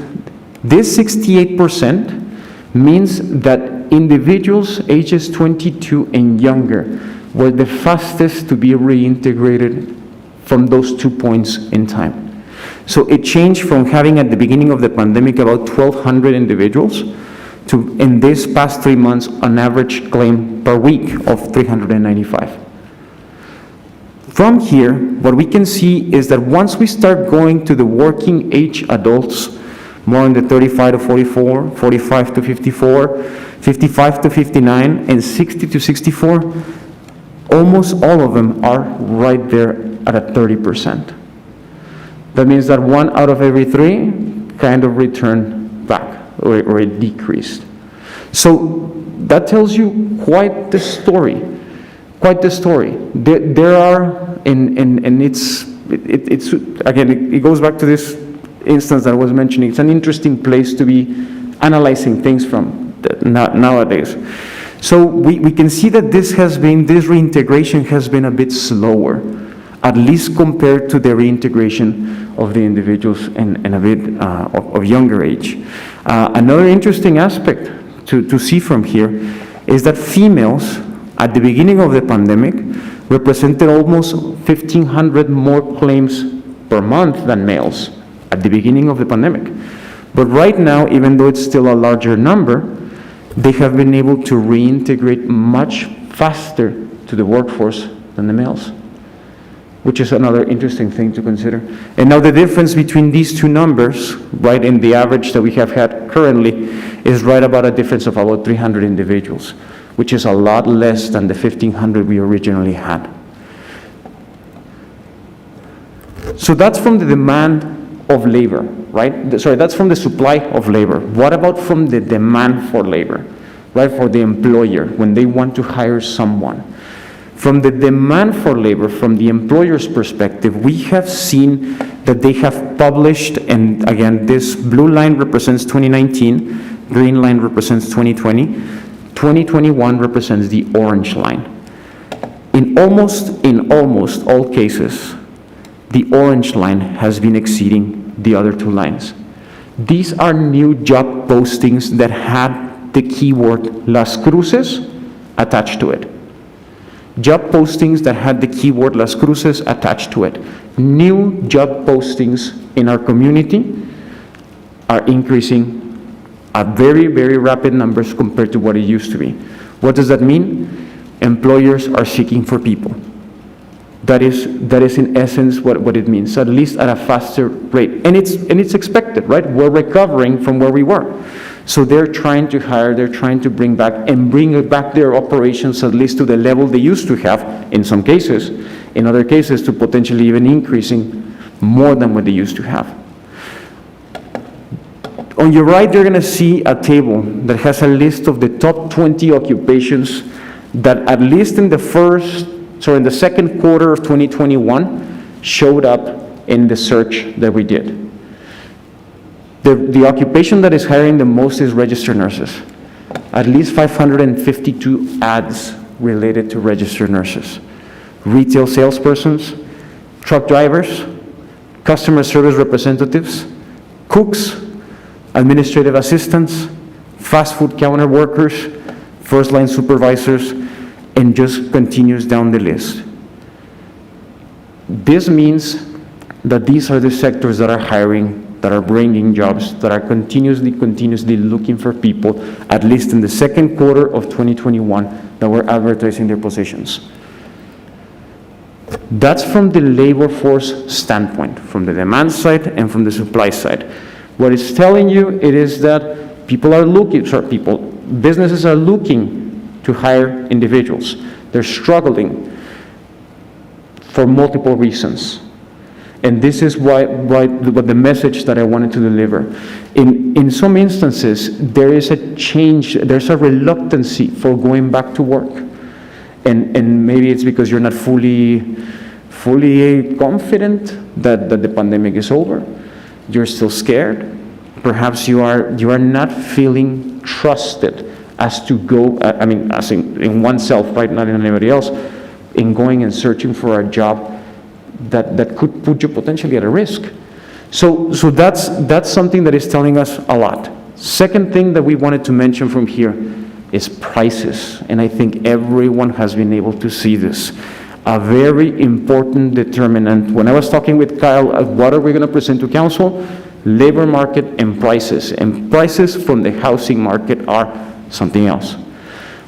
this 68% means that individuals ages 22 and younger were the fastest to be reintegrated from those 2 points in time. So it changed from having at the beginning of the pandemic about 1,200 individuals to, in this past 3 months, an average claim per week of 395. From here, what we can see is that once we start going to the working age adults, more in the 35 to 44, 45 to 54, 55 to 59, and 60 to 64, almost all of them are right there at a 30%. That means that 1 out of every 3 kind of return back or it decreased. So that tells you quite the story. There are, and it's again, it goes back to this instance that I was mentioning. It's an interesting place to be analyzing things from nowadays. So we can see that this reintegration has been a bit slower, at least compared to the reintegration of the individuals in a bit of younger age. Another interesting aspect to see from here is that females at the beginning of the pandemic represented almost 1,500 more claims per month than males at the beginning of the pandemic. But right now, even though it's still a larger number, they have been able to reintegrate much faster to the workforce than the males, which is another interesting thing to consider. And now the difference between these two numbers, right, in the average that we have had currently, is right about a difference of about 300 individuals, which is a lot less than the 1,500 we originally had. So that's from the demand of labor, right? Sorry, that's from the supply of labor. What about from the demand for labor, right? For the employer, when they want to hire someone. From the demand for labor, from the employer's perspective, we have seen that they have published, and again, this blue line represents 2019, green line represents 2020, 2021 represents the orange line. In almost all cases, the orange line has been exceeding the other two lines. These are new job postings that had the keyword Las Cruces attached to it. Job postings that had the keyword Las Cruces attached to it. New job postings in our community are increasing at very, very rapid numbers compared to what it used to be. What does that mean? Employers are seeking for people. That is in essence what it means, at least at a faster rate. And it's expected, right? We're recovering from where we were. So they're trying to hire, they're trying to bring back their operations at least to the level they used to have in some cases, in other cases to potentially even increasing more than what they used to have. On your right, you're gonna see a table that has a list of the top 20 occupations that at least in the second quarter of 2021 showed up in the search that we did. The occupation that is hiring the most is registered nurses. At least 552 ads related to registered nurses. Retail salespersons, truck drivers, customer service representatives, cooks, administrative assistants, fast food counter workers, first line supervisors, and just continues down the list. This means that these are the sectors that are hiring, that are bringing jobs, that are continuously looking for people, at least in the second quarter of 2021, that were advertising their positions. That's from the labor force standpoint, from the demand side and from the supply side. What it's telling you, it is that businesses are looking to hire individuals. They're struggling for multiple reasons. And this is what the message that I wanted to deliver. In some instances, there is a change, there's a reluctancy for going back to work. And maybe it's because you're not fully confident that the pandemic is over. You're still scared. Perhaps you are not feeling trusted as to go, as in oneself, right, not in anybody else, in going and searching for a job that could put you potentially at a risk. So that's something that is telling us a lot. Second thing that we wanted to mention from here is prices, and I think everyone has been able to see this. A very important determinant. When I was talking with Kyle, what are we going to present to council? Labor market and prices from the housing market are something else.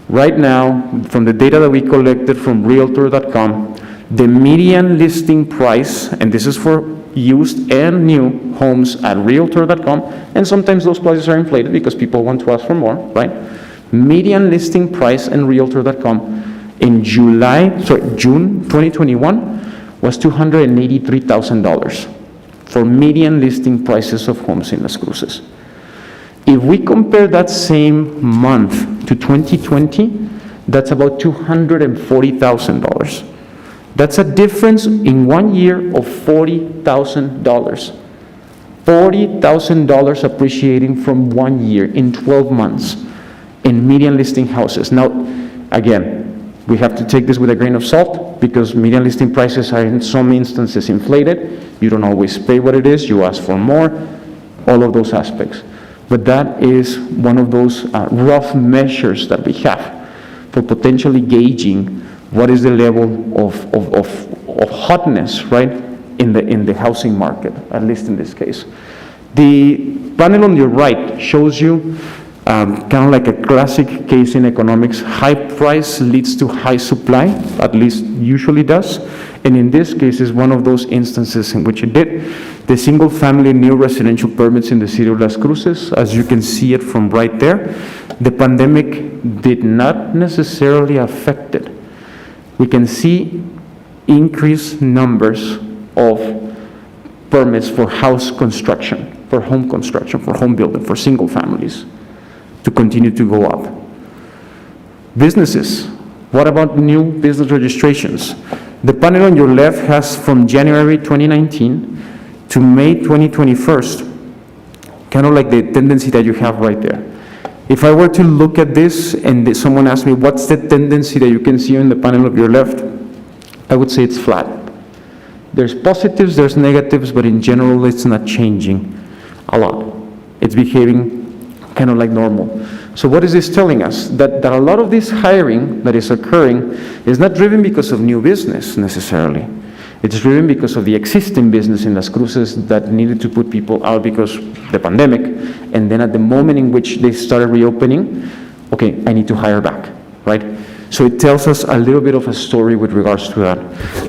Right now, from the data that we collected from Realtor.com, the median listing price, and this is for used and new homes at Realtor.com, and sometimes those prices are inflated because people want to ask for more, right? Median listing price in Realtor.com in June 2021 was $283,000 for median listing prices of homes in Las Cruces. If we compare that same month to 2020, that's about $240,000. That's a difference in 1 year of $40,000. $40,000 appreciating from 1 year in 12 months in median listing houses. Now, again, we have to take this with a grain of salt because median listing prices are in some instances inflated. You don't always pay what it is, you ask for more, all of those aspects. But that is one of those rough measures that we have for potentially gauging what is the level of hotness, right, in the housing market, at least in this case. The panel on your right shows you kind of like a classic case in economics. High price leads to high supply, at least usually does. And in this case is one of those instances in which it did. The single family new residential permits in the city of Las Cruces, as you can see it from right there, the pandemic did not necessarily affect it. We can see increased numbers of permits for house construction, for home construction, for home building, for single families to continue to go up. Businesses, what about new business registrations? The panel on your left has from January 2019 to May 2021, kind of like the tendency that you have right there. If I were to look at this and someone asked me, what's the tendency that you can see on the panel of your left? I would say it's flat. There's positives, there's negatives, but in general, it's not changing a lot. It's behaving kind of like normal. So what is this telling us? That a lot of this hiring that is occurring is not driven because of new business necessarily. It's driven because of the existing business in Las Cruces that needed to put people out because the pandemic, and then at the moment in which they started reopening, okay, I need to hire back, right? So it tells us a little bit of a story with regards to that.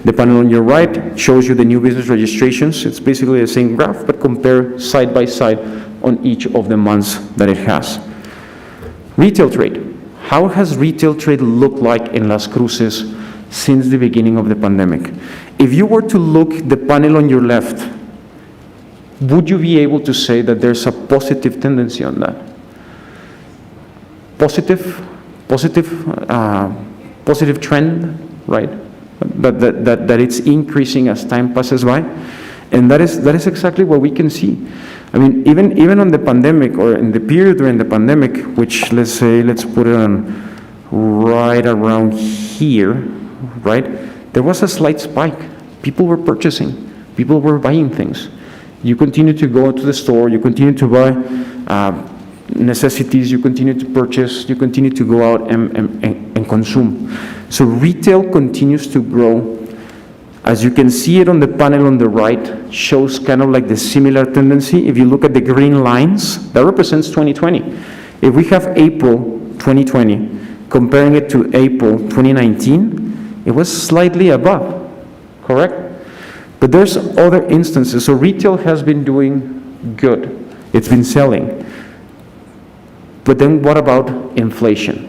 The panel on your right shows you the new business registrations. It's basically the same graph, but compare side by side on each of the months that it has. Retail trade. How has retail trade looked like in Las Cruces since the beginning of the pandemic? If you were to look the panel on your left, would you be able to say that there's a positive tendency on that? Positive trend, right? That it's increasing as time passes by, and that is exactly what we can see. I mean, even on the pandemic or in the period during the pandemic, which let's put it on right around here, right? There was a slight spike. People were purchasing. People were buying things. You continue to go to the store. You continue to buy necessities. You continue to purchase. You continue to go out and consume. So retail continues to grow. As you can see it on the panel on the right, shows kind of like the similar tendency. If you look at the green lines, that represents 2020. If we have April 2020, comparing it to April 2019, it was slightly above, correct? But there's other instances. So retail has been doing good. It's been selling. But then what about inflation?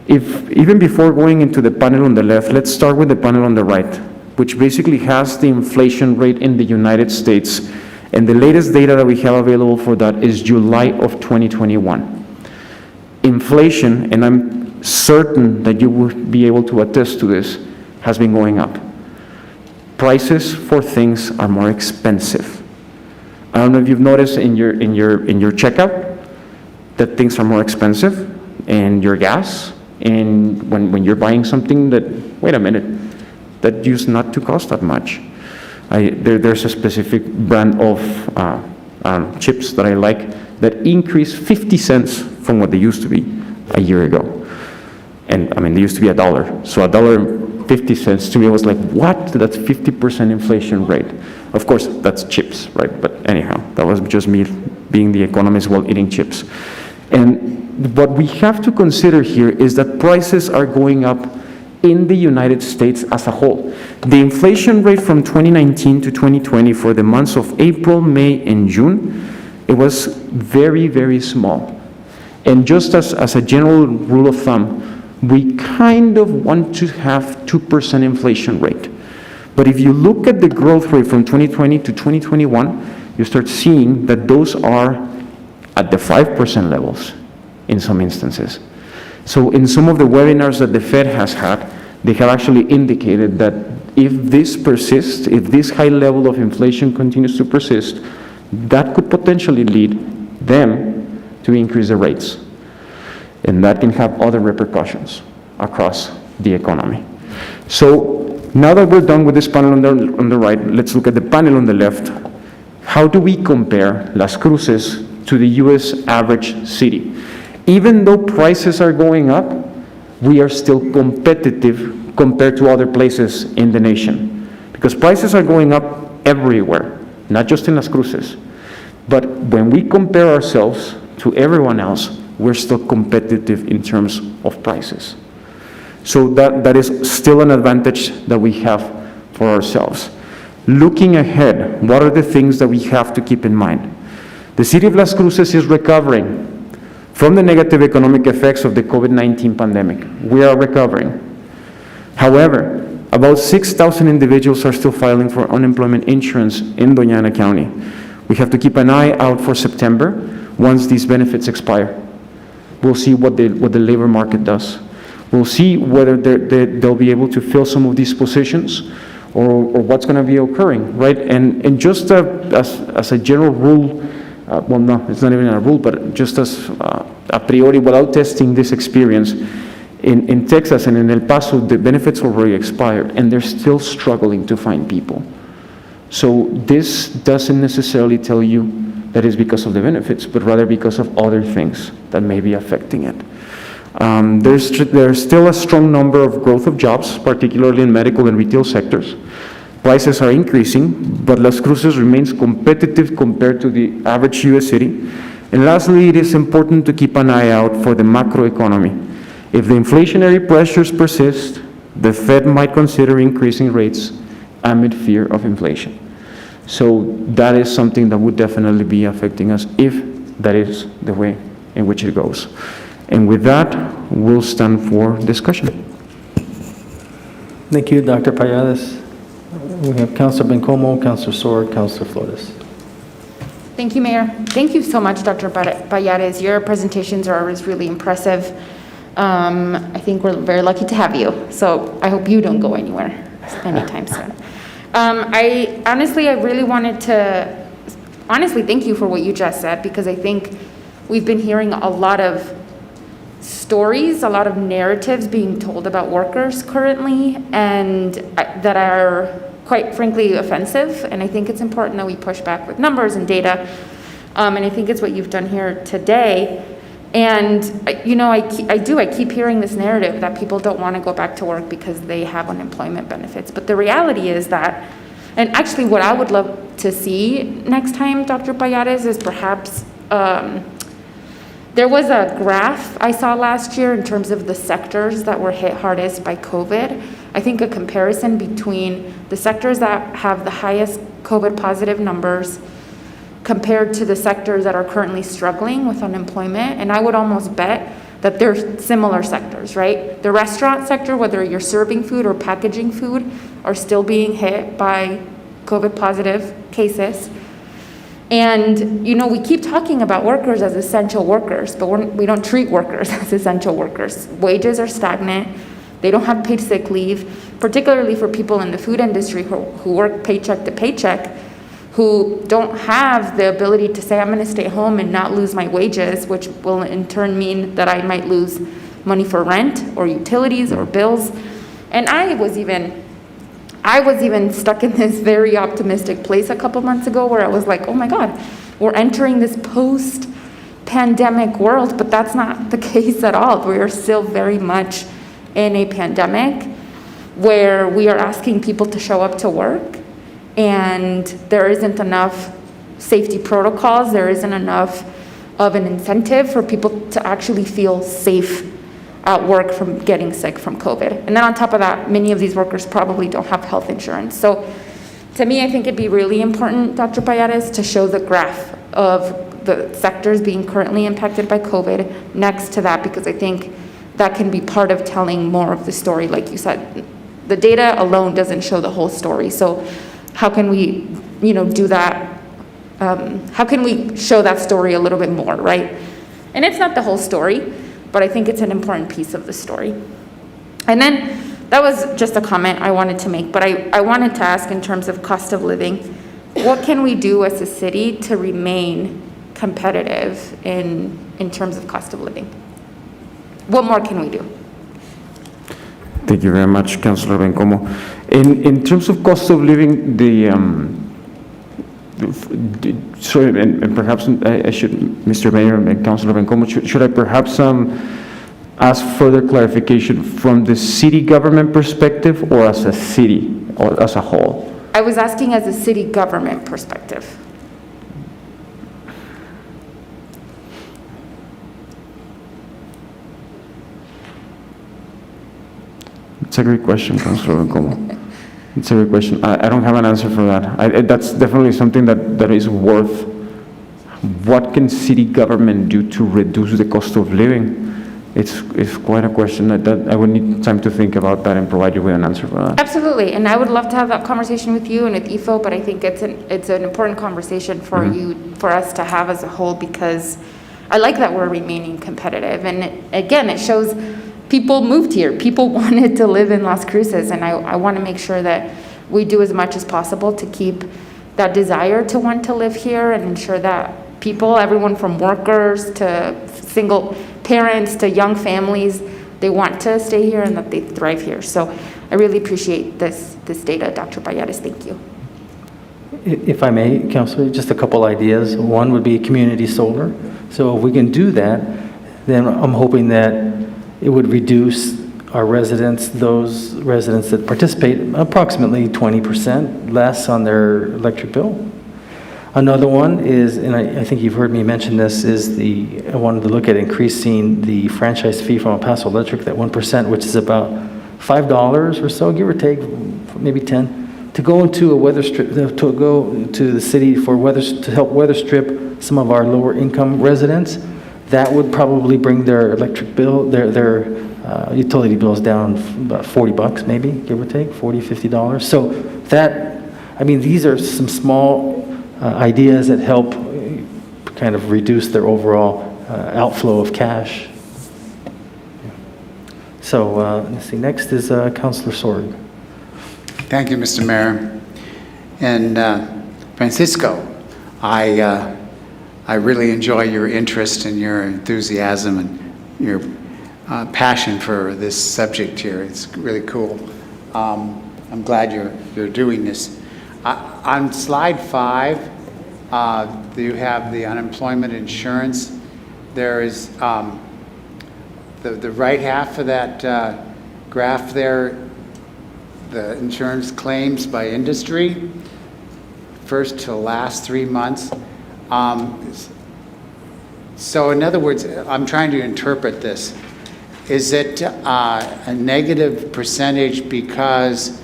Even before going into the panel on the left, let's start with the panel on the right, which basically has the inflation rate in the United States. And the latest data that we have available for that is July of 2021. Inflation, and I'm certain that you would be able to attest to this, has been going up. Prices for things are more expensive. I don't know if you've noticed in your checkout that things are more expensive, and your gas, and when you're buying something that, wait a minute, that used not to cost that much. There's a specific brand of chips that I like that increased 50 cents from what they used to be a year ago. And I mean, they used to be $1. So $1.50 to me was like, what? That's 50% inflation rate. Of course, that's chips, right? But anyhow, that was just me being the economist while eating chips. And what we have to consider here is that prices are going up in the United States as a whole. The inflation rate from 2019 to 2020 for the months of April, May, and June, it was very, very small. And just as a general rule of thumb, we kind of want to have 2% inflation rate. But if you look at the growth rate from 2020 to 2021, you start seeing that those are at the 5% levels in some instances. So in some of the webinars that the Fed has had, they have actually indicated that if this persists, if this high level of inflation continues to persist, that could potentially lead them to increase the rates. And that can have other repercussions across the economy. So now that we're done with this panel on the right, let's look at the panel on the left. How do we compare Las Cruces to the US average city? Even though prices are going up, we are still competitive compared to other places in the nation. Because prices are going up everywhere, not just in Las Cruces. But when we compare ourselves to everyone else, we're still competitive in terms of prices. So that is still an advantage that we have for ourselves. Looking ahead, what are the things that we have to keep in mind? The city of Las Cruces is recovering from the negative economic effects of the COVID-19 pandemic. We are recovering. However, about 6,000 individuals are still filing for unemployment insurance in Doña Ana County. We have to keep an eye out for September once these benefits expire. We'll see what the labor market does. We'll see whether they'll be able to fill some of these positions or what's going to be occurring, right? And just as a general rule, well, no, it's not even a rule, but just as a priori, without testing this experience, in Texas and in El Paso, the benefits already expired, and they're still struggling to find people. So this doesn't necessarily tell you that it's because of the benefits, but rather because of other things that may be affecting it. There's still a strong number of growth of jobs, particularly in medical and retail sectors. Prices are increasing, but Las Cruces remains competitive compared to the average US city. And lastly, it is important to keep an eye out for the macroeconomy. If the inflationary pressures persist, the Fed might consider increasing rates amid fear of inflation. So that is something that would definitely be affecting us if that is the way in which it goes. And with that, we'll stand for discussion. Thank you, Dr. Payares. We have Councilor Bencomo, Councilor Sword, Councilor Flores. Thank you, Mayor. Thank you so much, Dr. Payares. Your presentations are always really impressive. I think we're very lucky to have you. So I hope you don't go anywhere anytime soon. I really wanted to thank you for what you just said, because I think we've been hearing a lot of stories, a lot of narratives being told about workers currently, and that are quite frankly offensive. And I think it's important that we push back with numbers and data. And I think it's what you've done here today. And I keep hearing this narrative that people don't want to go back to work because they have unemployment benefits. But the reality is that, and actually what I would love to see next time, Dr. Payares, is perhaps, there was a graph I saw last year in terms of the sectors that were hit hardest by COVID. I think a comparison between the sectors that have the highest COVID positive numbers compared to the sectors that are currently struggling with unemployment. And I would almost bet that they're similar sectors, right? The restaurant sector, whether you're serving food or packaging food, are still being hit by COVID positive cases. And, we keep talking about workers as essential workers, but we don't treat workers as essential workers. Wages are stagnant. They don't have paid sick leave, particularly for people in the food industry who work paycheck to paycheck, who don't have the ability to say, I'm going to stay home and not lose my wages, which will in turn mean that I might lose money for rent or utilities or bills. And I was even stuck in this very optimistic place a couple months ago where I was like, oh my God, we're entering this post-pandemic world, but that's not the case at all. We are still very much in a pandemic where we are asking people to show up to work, and there isn't enough safety protocols, there isn't enough of an incentive for people to actually feel safe at work from getting sick from COVID. And then on top of that, many of these workers probably don't have health insurance. So to me, I think it'd be really important, Dr. Payares, to show the graph of the sectors being currently impacted by COVID next to that, because I think that can be part of telling more of the story. Like you said, the data alone doesn't show the whole story. So how can we, do that how can we show that story a little bit more, right? And it's not the whole story, but I think it's an important piece of the story. And then, that was just a comment I wanted to make, but I wanted to ask in terms of cost of living, what can we do as a city to remain competitive in terms of cost of living? What more can we do? Thank you very much, Councilor Bencomo. In terms of cost of living, sorry, and perhaps I should, Mr. Mayor and Councilor Bencomo, should I perhaps ask further clarification from the city government perspective or as a city or as a whole? I was asking as a city government perspective. It's a great question, Councilor Bencomo. It's a great question. I don't have an answer for that. That's definitely something that is worth. What can city government do to reduce the cost of living? It's quite a question that I would need time to think about that and provide you with an answer for that. Absolutely, and I would love to have that conversation with you and with IFO, but I think it's an important conversation for for us to have as a whole, because I like that we're remaining competitive. And again, it shows people moved here, people wanted to live in Las Cruces, and I want to make sure that we do as much as possible to keep that desire to want to live here and ensure that people, everyone from workers to single parents to young families, they want to stay here and that they thrive here. So I really appreciate this data, Dr. Pallares. Thank you. If I may, Councilor, just a couple ideas. One would be community solar. So if we can do that, then I'm hoping that it would reduce our residents, those residents that participate, approximately 20% less on their electric bill. Another one is, and I think you've heard me mention this, is I wanted to look at increasing the franchise fee from El Paso Electric, that 1%, which is about $5 or so, give or take, maybe 10, to go into a weather strip, to go to the city to help weather strip some of our lower income residents. That would probably bring their electric bill, their utility bills down about $40 maybe, give or take, $40, $50. So that, I mean, these are some small ideas that help kind of reduce their overall outflow of cash. So let's see, next is Councilor Sorg. Thank you, Mr. Mayor. And Francisco, I really enjoy your interest and your enthusiasm and your passion for this subject here. It's really cool. I'm glad you're doing this. On slide 5, you have the unemployment insurance. There is the right half of that graph there, the insurance claims by industry, first to last 3 months. So in other words, I'm trying to interpret this. Is it a negative percentage because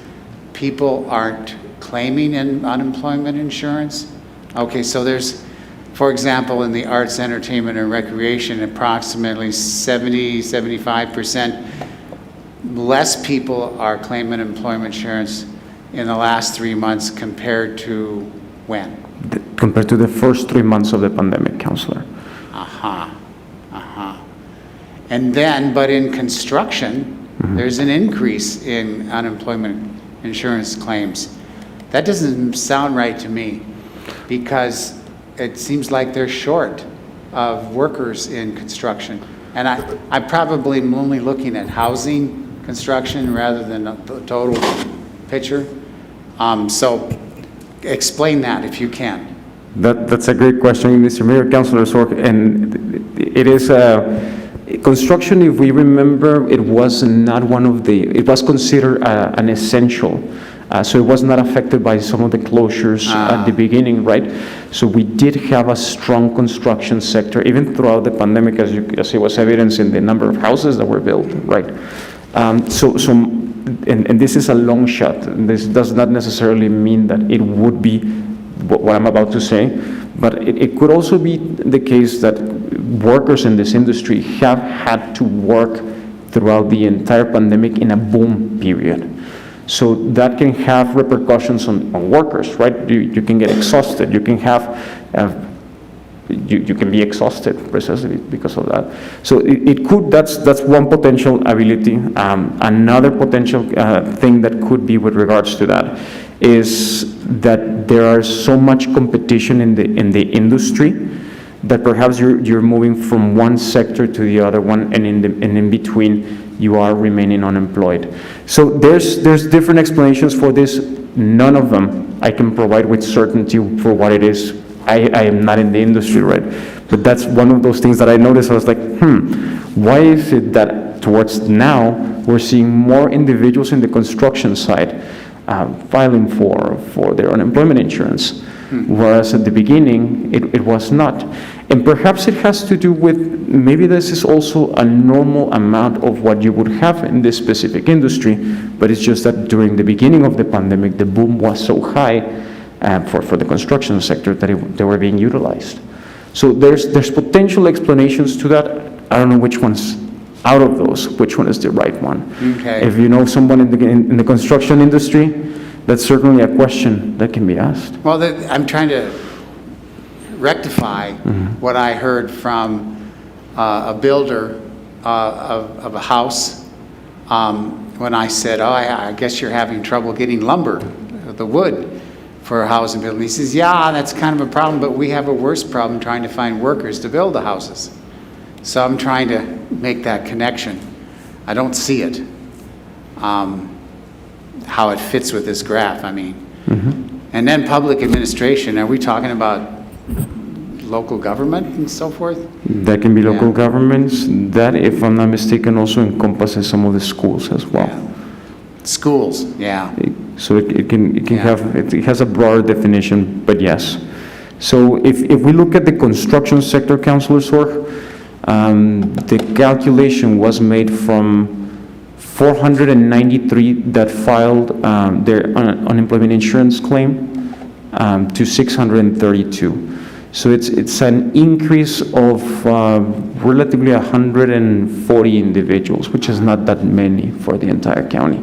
people aren't claiming in unemployment insurance? Okay, so there's, for example, in the arts, entertainment, and recreation, approximately 70-75% less people are claiming employment insurance in the last 3 months compared to when? Compared to the first 3 months of the pandemic, Councilor. And then, but in construction, there's an increase in unemployment insurance claims. That doesn't sound right to me, because it seems like they're short of workers in construction. And I probably am only looking at housing construction rather than the total picture. So explain that if you can. That's a great question, Mr. Mayor, Councilor Sork, and it is construction. If we remember, it was not it was considered an essential, so it was not affected by some of the closures at the beginning, right? So we did have a strong construction sector, even throughout the pandemic, as it was evidenced in the number of houses that were built, right? And this is a long shot. This does not necessarily mean that it would be what I'm about to say, but it could also be the case that workers in this industry have had to work throughout the entire pandemic in a boom period. So that can have repercussions on workers, right? You can get exhausted. You can have you can be exhausted precisely because of that. So that's one potential ability. Another potential thing that could be with regards to that is that there are so much competition in the industry that perhaps you're moving from one sector to the other one, and in between you are remaining unemployed. So there's different explanations for this. None of them I can provide with certainty for what it is. I am not in the industry, right? But that's one of those things that I noticed. I was like, why is it that towards now we're seeing more individuals in the construction side filing for their unemployment insurance, whereas at the beginning it was not? And perhaps it has to do with, maybe this is also a normal amount of what you would have in this specific industry, but it's just that during the beginning of the pandemic, the boom was so high for the construction sector that they were being utilized. So there's potential explanations to that. I don't know which one's out of those, which one is the right one. Okay. If you know someone in the construction industry, that's certainly a question that can be asked. Well, I'm trying to rectify what I heard from a builder of a house when I said, I guess you're having trouble getting lumber, the wood, for a housing building. He says, yeah, that's kind of a problem, but we have a worse problem trying to find workers to build the houses. So I'm trying to make that connection. I don't see it, how it fits with this graph, I mean. And then public administration, are we talking about local government and so forth? That can be local Yeah. governments. That, if I'm not mistaken, also encompasses some of the schools as well. Yeah. Schools, yeah. So it can Yeah. have, it has a broader definition, but yes. So if we look at the construction sector, Councilor Sorg, the calculation was made from 493 that filed their unemployment insurance claim to 632. So it's an increase of relatively 140 individuals, which is not that many for the entire county.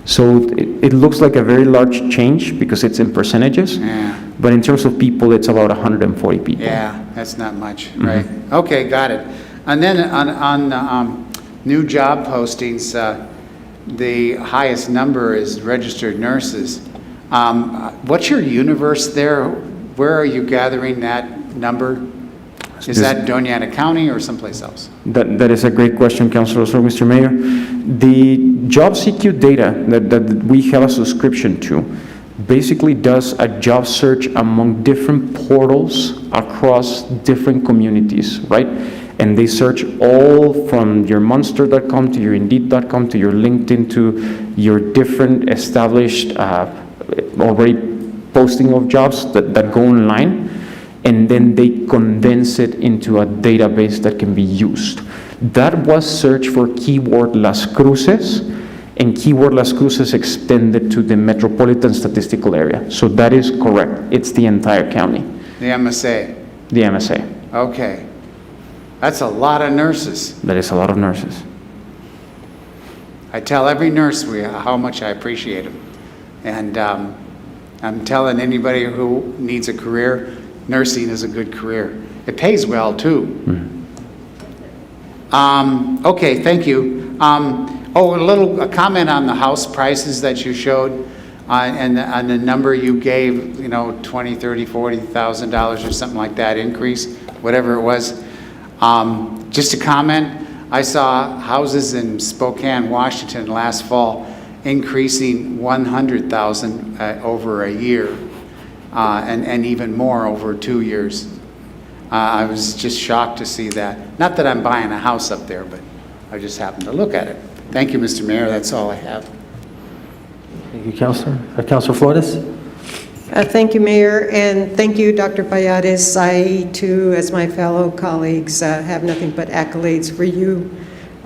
So it looks like a very large change because it's in percentages, Yeah. but in terms of people, it's about 140 people. Yeah, that's not much, right? Okay, got it. And then on new job postings, the highest number is registered nurses. What's your universe there? Where are you gathering that number? Is that Doña Ana County or someplace else? That is a great question, Councilor. So, Mr. Mayor, the job CQ data that we have a subscription to basically does a job search among different portals across different communities, right? And they search all from your Monster.com to your Indeed.com to your LinkedIn to your different established already posting of jobs that go online, and then they condense it into a database that can be used. That was searched for keyword Las Cruces, and keyword Las Cruces extended to the metropolitan statistical area. So that is correct. It's the entire county, The MSA. the MSA. Okay. That's a lot of nurses. That is a lot of nurses. I tell every nurse how much I appreciate them. And I'm telling anybody who needs a career, nursing is a good career. It pays well, too. Okay, thank you. A comment on the house prices that you showed, and the number you gave, $20,000, $30,000, $40,000 or something like that increase, whatever it was. Just a comment, I saw houses in Spokane, Washington last fall increasing 100,000 over a year, and even more over 2 years. I was just shocked to see that. Not that I'm buying a house up there, but I just happened to look at it. Thank you, Mr. Mayor, that's all I have. Thank you, Councilor. Councilor Flores? Thank you, Mayor, and thank you, Dr. Payares. I, too, as my fellow colleagues, have nothing but accolades for you.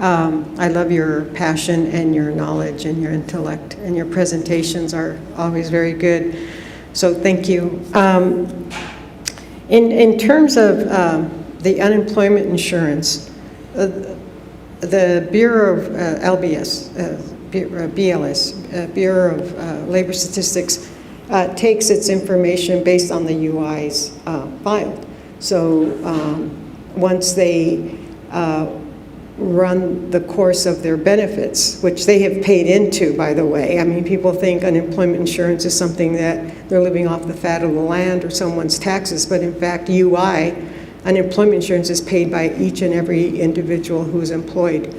I love your passion and your knowledge and your intellect, and your presentations are always very good. So thank you. In terms of the unemployment insurance, the Bureau of BLS, Bureau of Labor Statistics, takes its information based on the UIs filed. So once they run the course of their benefits, which they have paid into, by the way. I mean, people think unemployment insurance is something that they're living off the fat of the land or someone's taxes, but in fact, UI, unemployment insurance, is paid by each and every individual who is employed.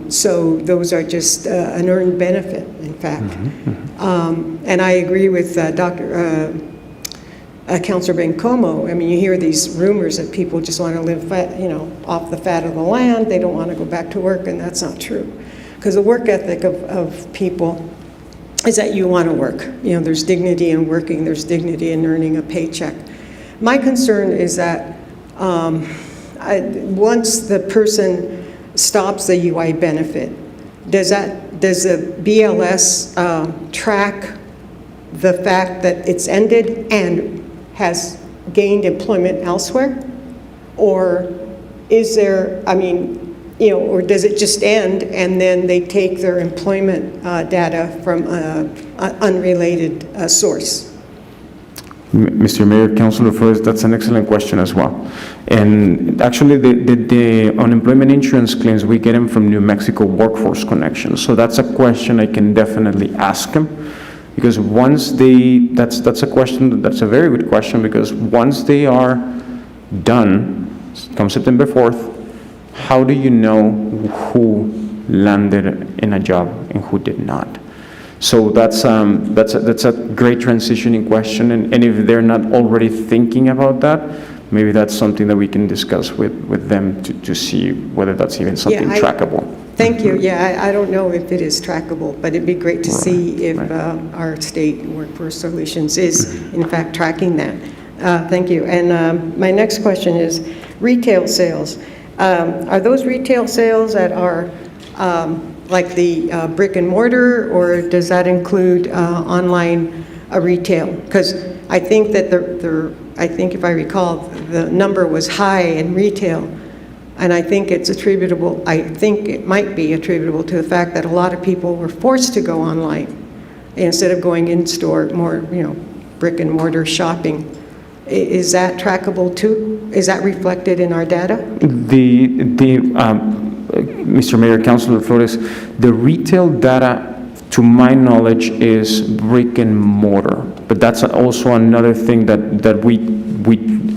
So those are just an earned benefit, in fact. And I agree with Councilor Bencomo. I mean, you hear these rumors that people just want to live, off the fat of the land. They don't want to go back to work, and that's not true. Because the work ethic of people is that you want to work. There's dignity in working. There's dignity in earning a paycheck. My concern is that once the person stops the UI benefit, does the BLS track the fact that it's ended and has gained employment elsewhere? Or is there, or does it just end and then they take their employment data from an unrelated source? Mr. Mayor, Councilor Flores, that's an excellent question as well. And actually, the unemployment insurance claims, we get them from New Mexico Workforce Connection. So that's a question I can definitely ask them. Because once that's a question, that's a very good question, because once they are done, come September 4th, how do you know who landed in a job and who did not? So that's a great transitioning question, and if they're not already thinking about that, maybe that's something that we can discuss with them to see whether that's even something trackable. Thank you. Yeah, I don't know if it is trackable, but it'd be great to see if our state Workforce Solutions is in fact tracking that. Thank you. And my next question is retail sales. Are those retail sales that are like the brick and mortar, or does that include online retail? Because I think that I think if I recall, the number was high in retail, and I think it might be attributable to the fact that a lot of people were forced to go online instead of going in store, more brick and mortar shopping. Is that trackable too? Is that reflected in our data? Mr. Mayor, Councilor Flores, the retail data, to my knowledge, is brick and mortar. But that's also another thing that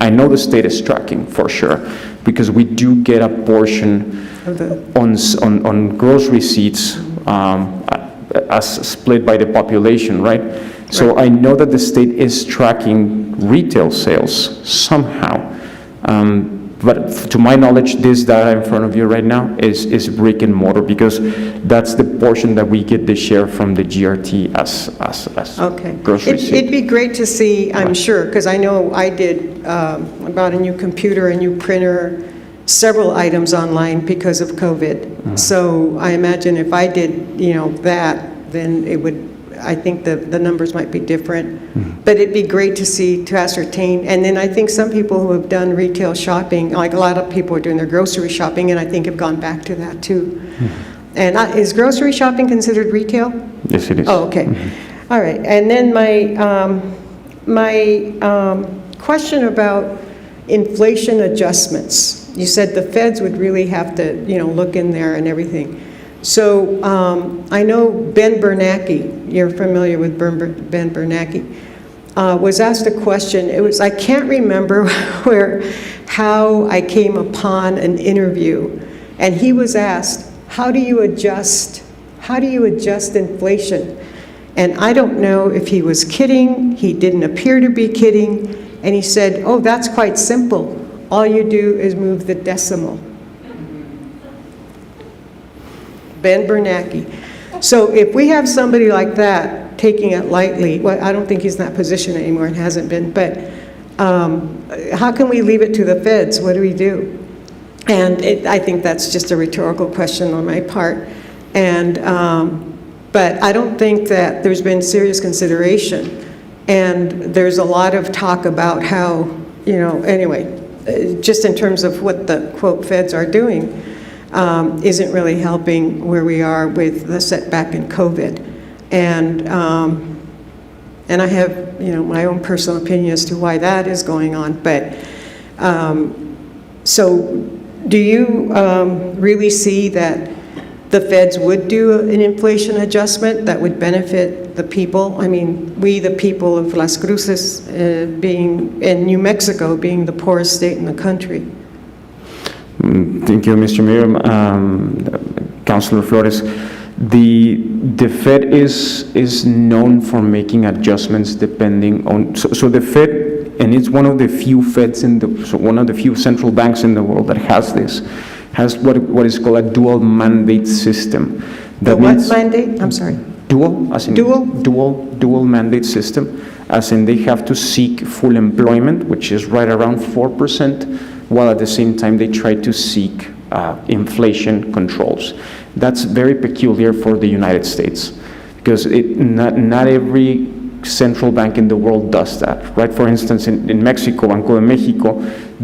I know the state is tracking for sure, because we do get a portion on gross receipts as split by the population, right? So I know that the state is tracking retail sales somehow. But to my knowledge, this data in front of you right now is brick and mortar, because that's the portion that we get the share from the GRT as gross receipts. It'd be great to see, I'm sure, because I know I did about a new computer, a new printer, several items online because of COVID. So I imagine if I did, that, then it would, I think the numbers might be different, but it'd be great to ascertain. And then I think some people who have done retail shopping, like a lot of people are doing their grocery shopping, and I think have gone back to that too. And is grocery shopping considered retail? Yes, it is. Oh, okay. All right. And then my question about inflation adjustments. You said the feds would really have to, look in there and everything. So I know Ben Bernanke, you're familiar with Ben Bernanke, was asked a question. I can't remember how I came upon an interview, and he was asked, how do you adjust inflation? And I don't know if he was kidding, he didn't appear to be kidding, and he said, oh, that's quite simple. All you do is move the decimal. Ben Bernanke. So if we have somebody like that taking it lightly, well, I don't think he's in that position anymore and hasn't been, but how can we leave it to the feds? What do we do? And I think that's just a rhetorical question on my part. And but I don't think that there's been serious consideration. And there's a lot of talk about how, anyway, just in terms of what the, quote, feds are doing, isn't really helping where we are with the setback in COVID. And And I have, my own personal opinion as to why that is going on. But, so do you really see that the feds would do an inflation adjustment that would benefit the people? I mean, we, the people of Las Cruces, being, in New Mexico, being the poorest state in the country. Thank you, Mr. Mayor. Councilor Flores, the Fed is known for making adjustments depending on, so the Fed, and it's one of the few Feds one of the few central banks in the world that has what is called a dual mandate system. The what mandate? I'm sorry. Dual, as in dual mandate system, as in they have to seek full employment, which is right around 4%, while at the same time they try to seek inflation controls. That's very peculiar for the United States, because not every central bank in the world does that, right? For instance, in Mexico, Banco de Mexico,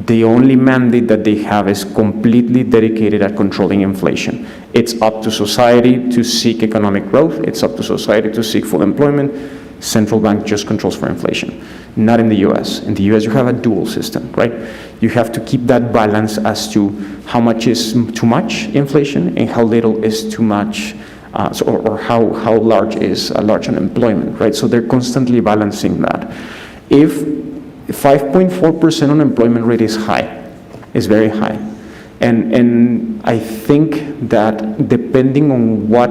the only mandate that they have is completely dedicated at controlling inflation. It's up to society to seek economic growth. It's up to society to seek full employment. Central bank just controls for inflation. Not in the US. In the US, you have a dual system, right? You have to keep that balance as to how much is too much inflation and how little is too much, or how large is a large unemployment, right? So they're constantly balancing that. If 5.4% unemployment rate is high, is very high, and I think that depending on what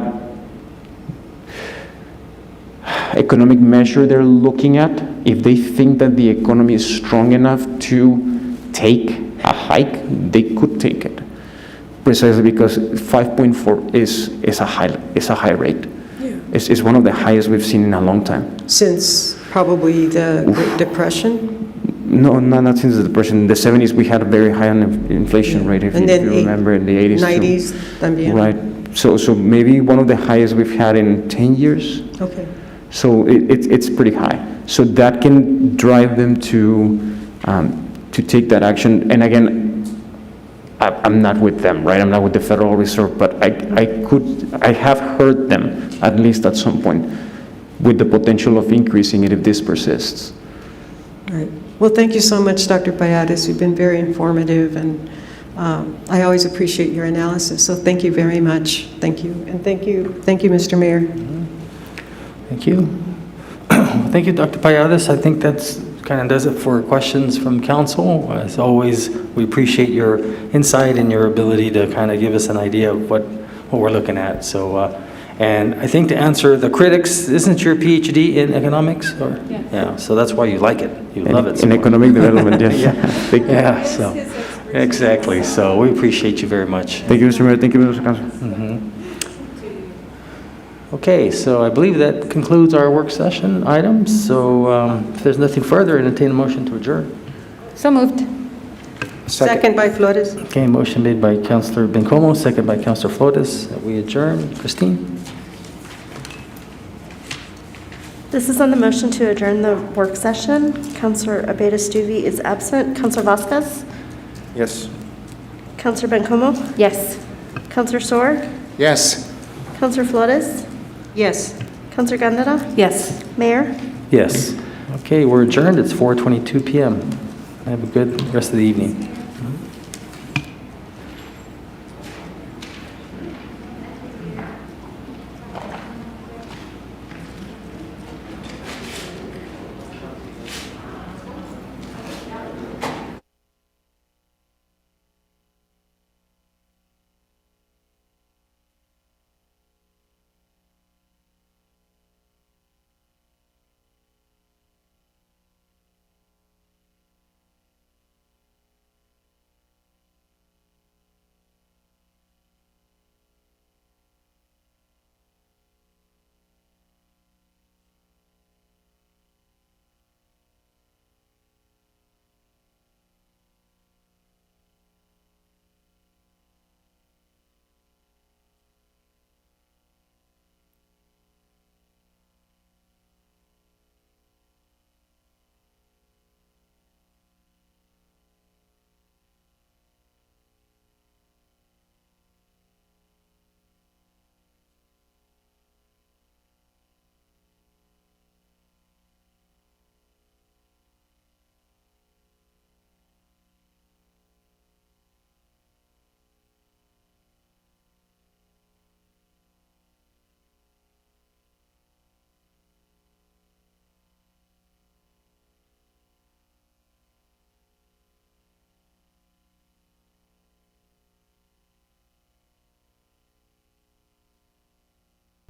economic measure they're looking at, if they think that the economy is strong enough to take a hike, they could take it. Precisely because 5.4 is a high rate. Yeah. It's one of the highest we've seen in a long time. Since probably the Great Depression? No, not since the Depression. In the 70s, we had a very high inflation rate, if you remember, in the 80s. 90s, también. Right. So maybe one of the highest we've had in 10 years. Okay. So it's pretty high. So that can drive them to take that action. And again, I'm not with them, right? I'm not with the Federal Reserve, but I have heard them, at least at some point, with the potential of increasing it if this persists. All right. Well, thank you so much, Dr. Payares. You've been very informative, and I always appreciate your analysis. So thank you very much. Thank you. And thank you, Mr. Mayor. Thank you. Thank you, Dr. Payares. I think that's kind of does it for questions from council. As always, we appreciate your insight and your ability to kind of give us an idea of what we're looking at. So, and I think to answer the critics, isn't your PhD in economics? Or? Yeah. So that's why you like it. You love it. In economic development, yes. Yeah. So exactly. So we appreciate you very much. Thank you, Mr. Mayor. Thank you, Mr. Council. Mm-hmm. Okay, so I believe that concludes our work session items. So if there's nothing further, entertain a motion to adjourn. So moved. Second by Flores. Okay, motion made by Councilor Bencomo, second by Councilor Flores. We adjourn. Christine? This is on the motion to adjourn the work session. Councilor Abeyta-Stuvey is absent. Councilor Vasquez? Yes. Councilor Bencomo? Yes. Councilor Sorg? Yes. Councilor Flores? Yes. Councilor Gandara? Yes. Mayor? Yes. Okay, we're adjourned. It's 4:22 p.m. Have a good rest of the evening.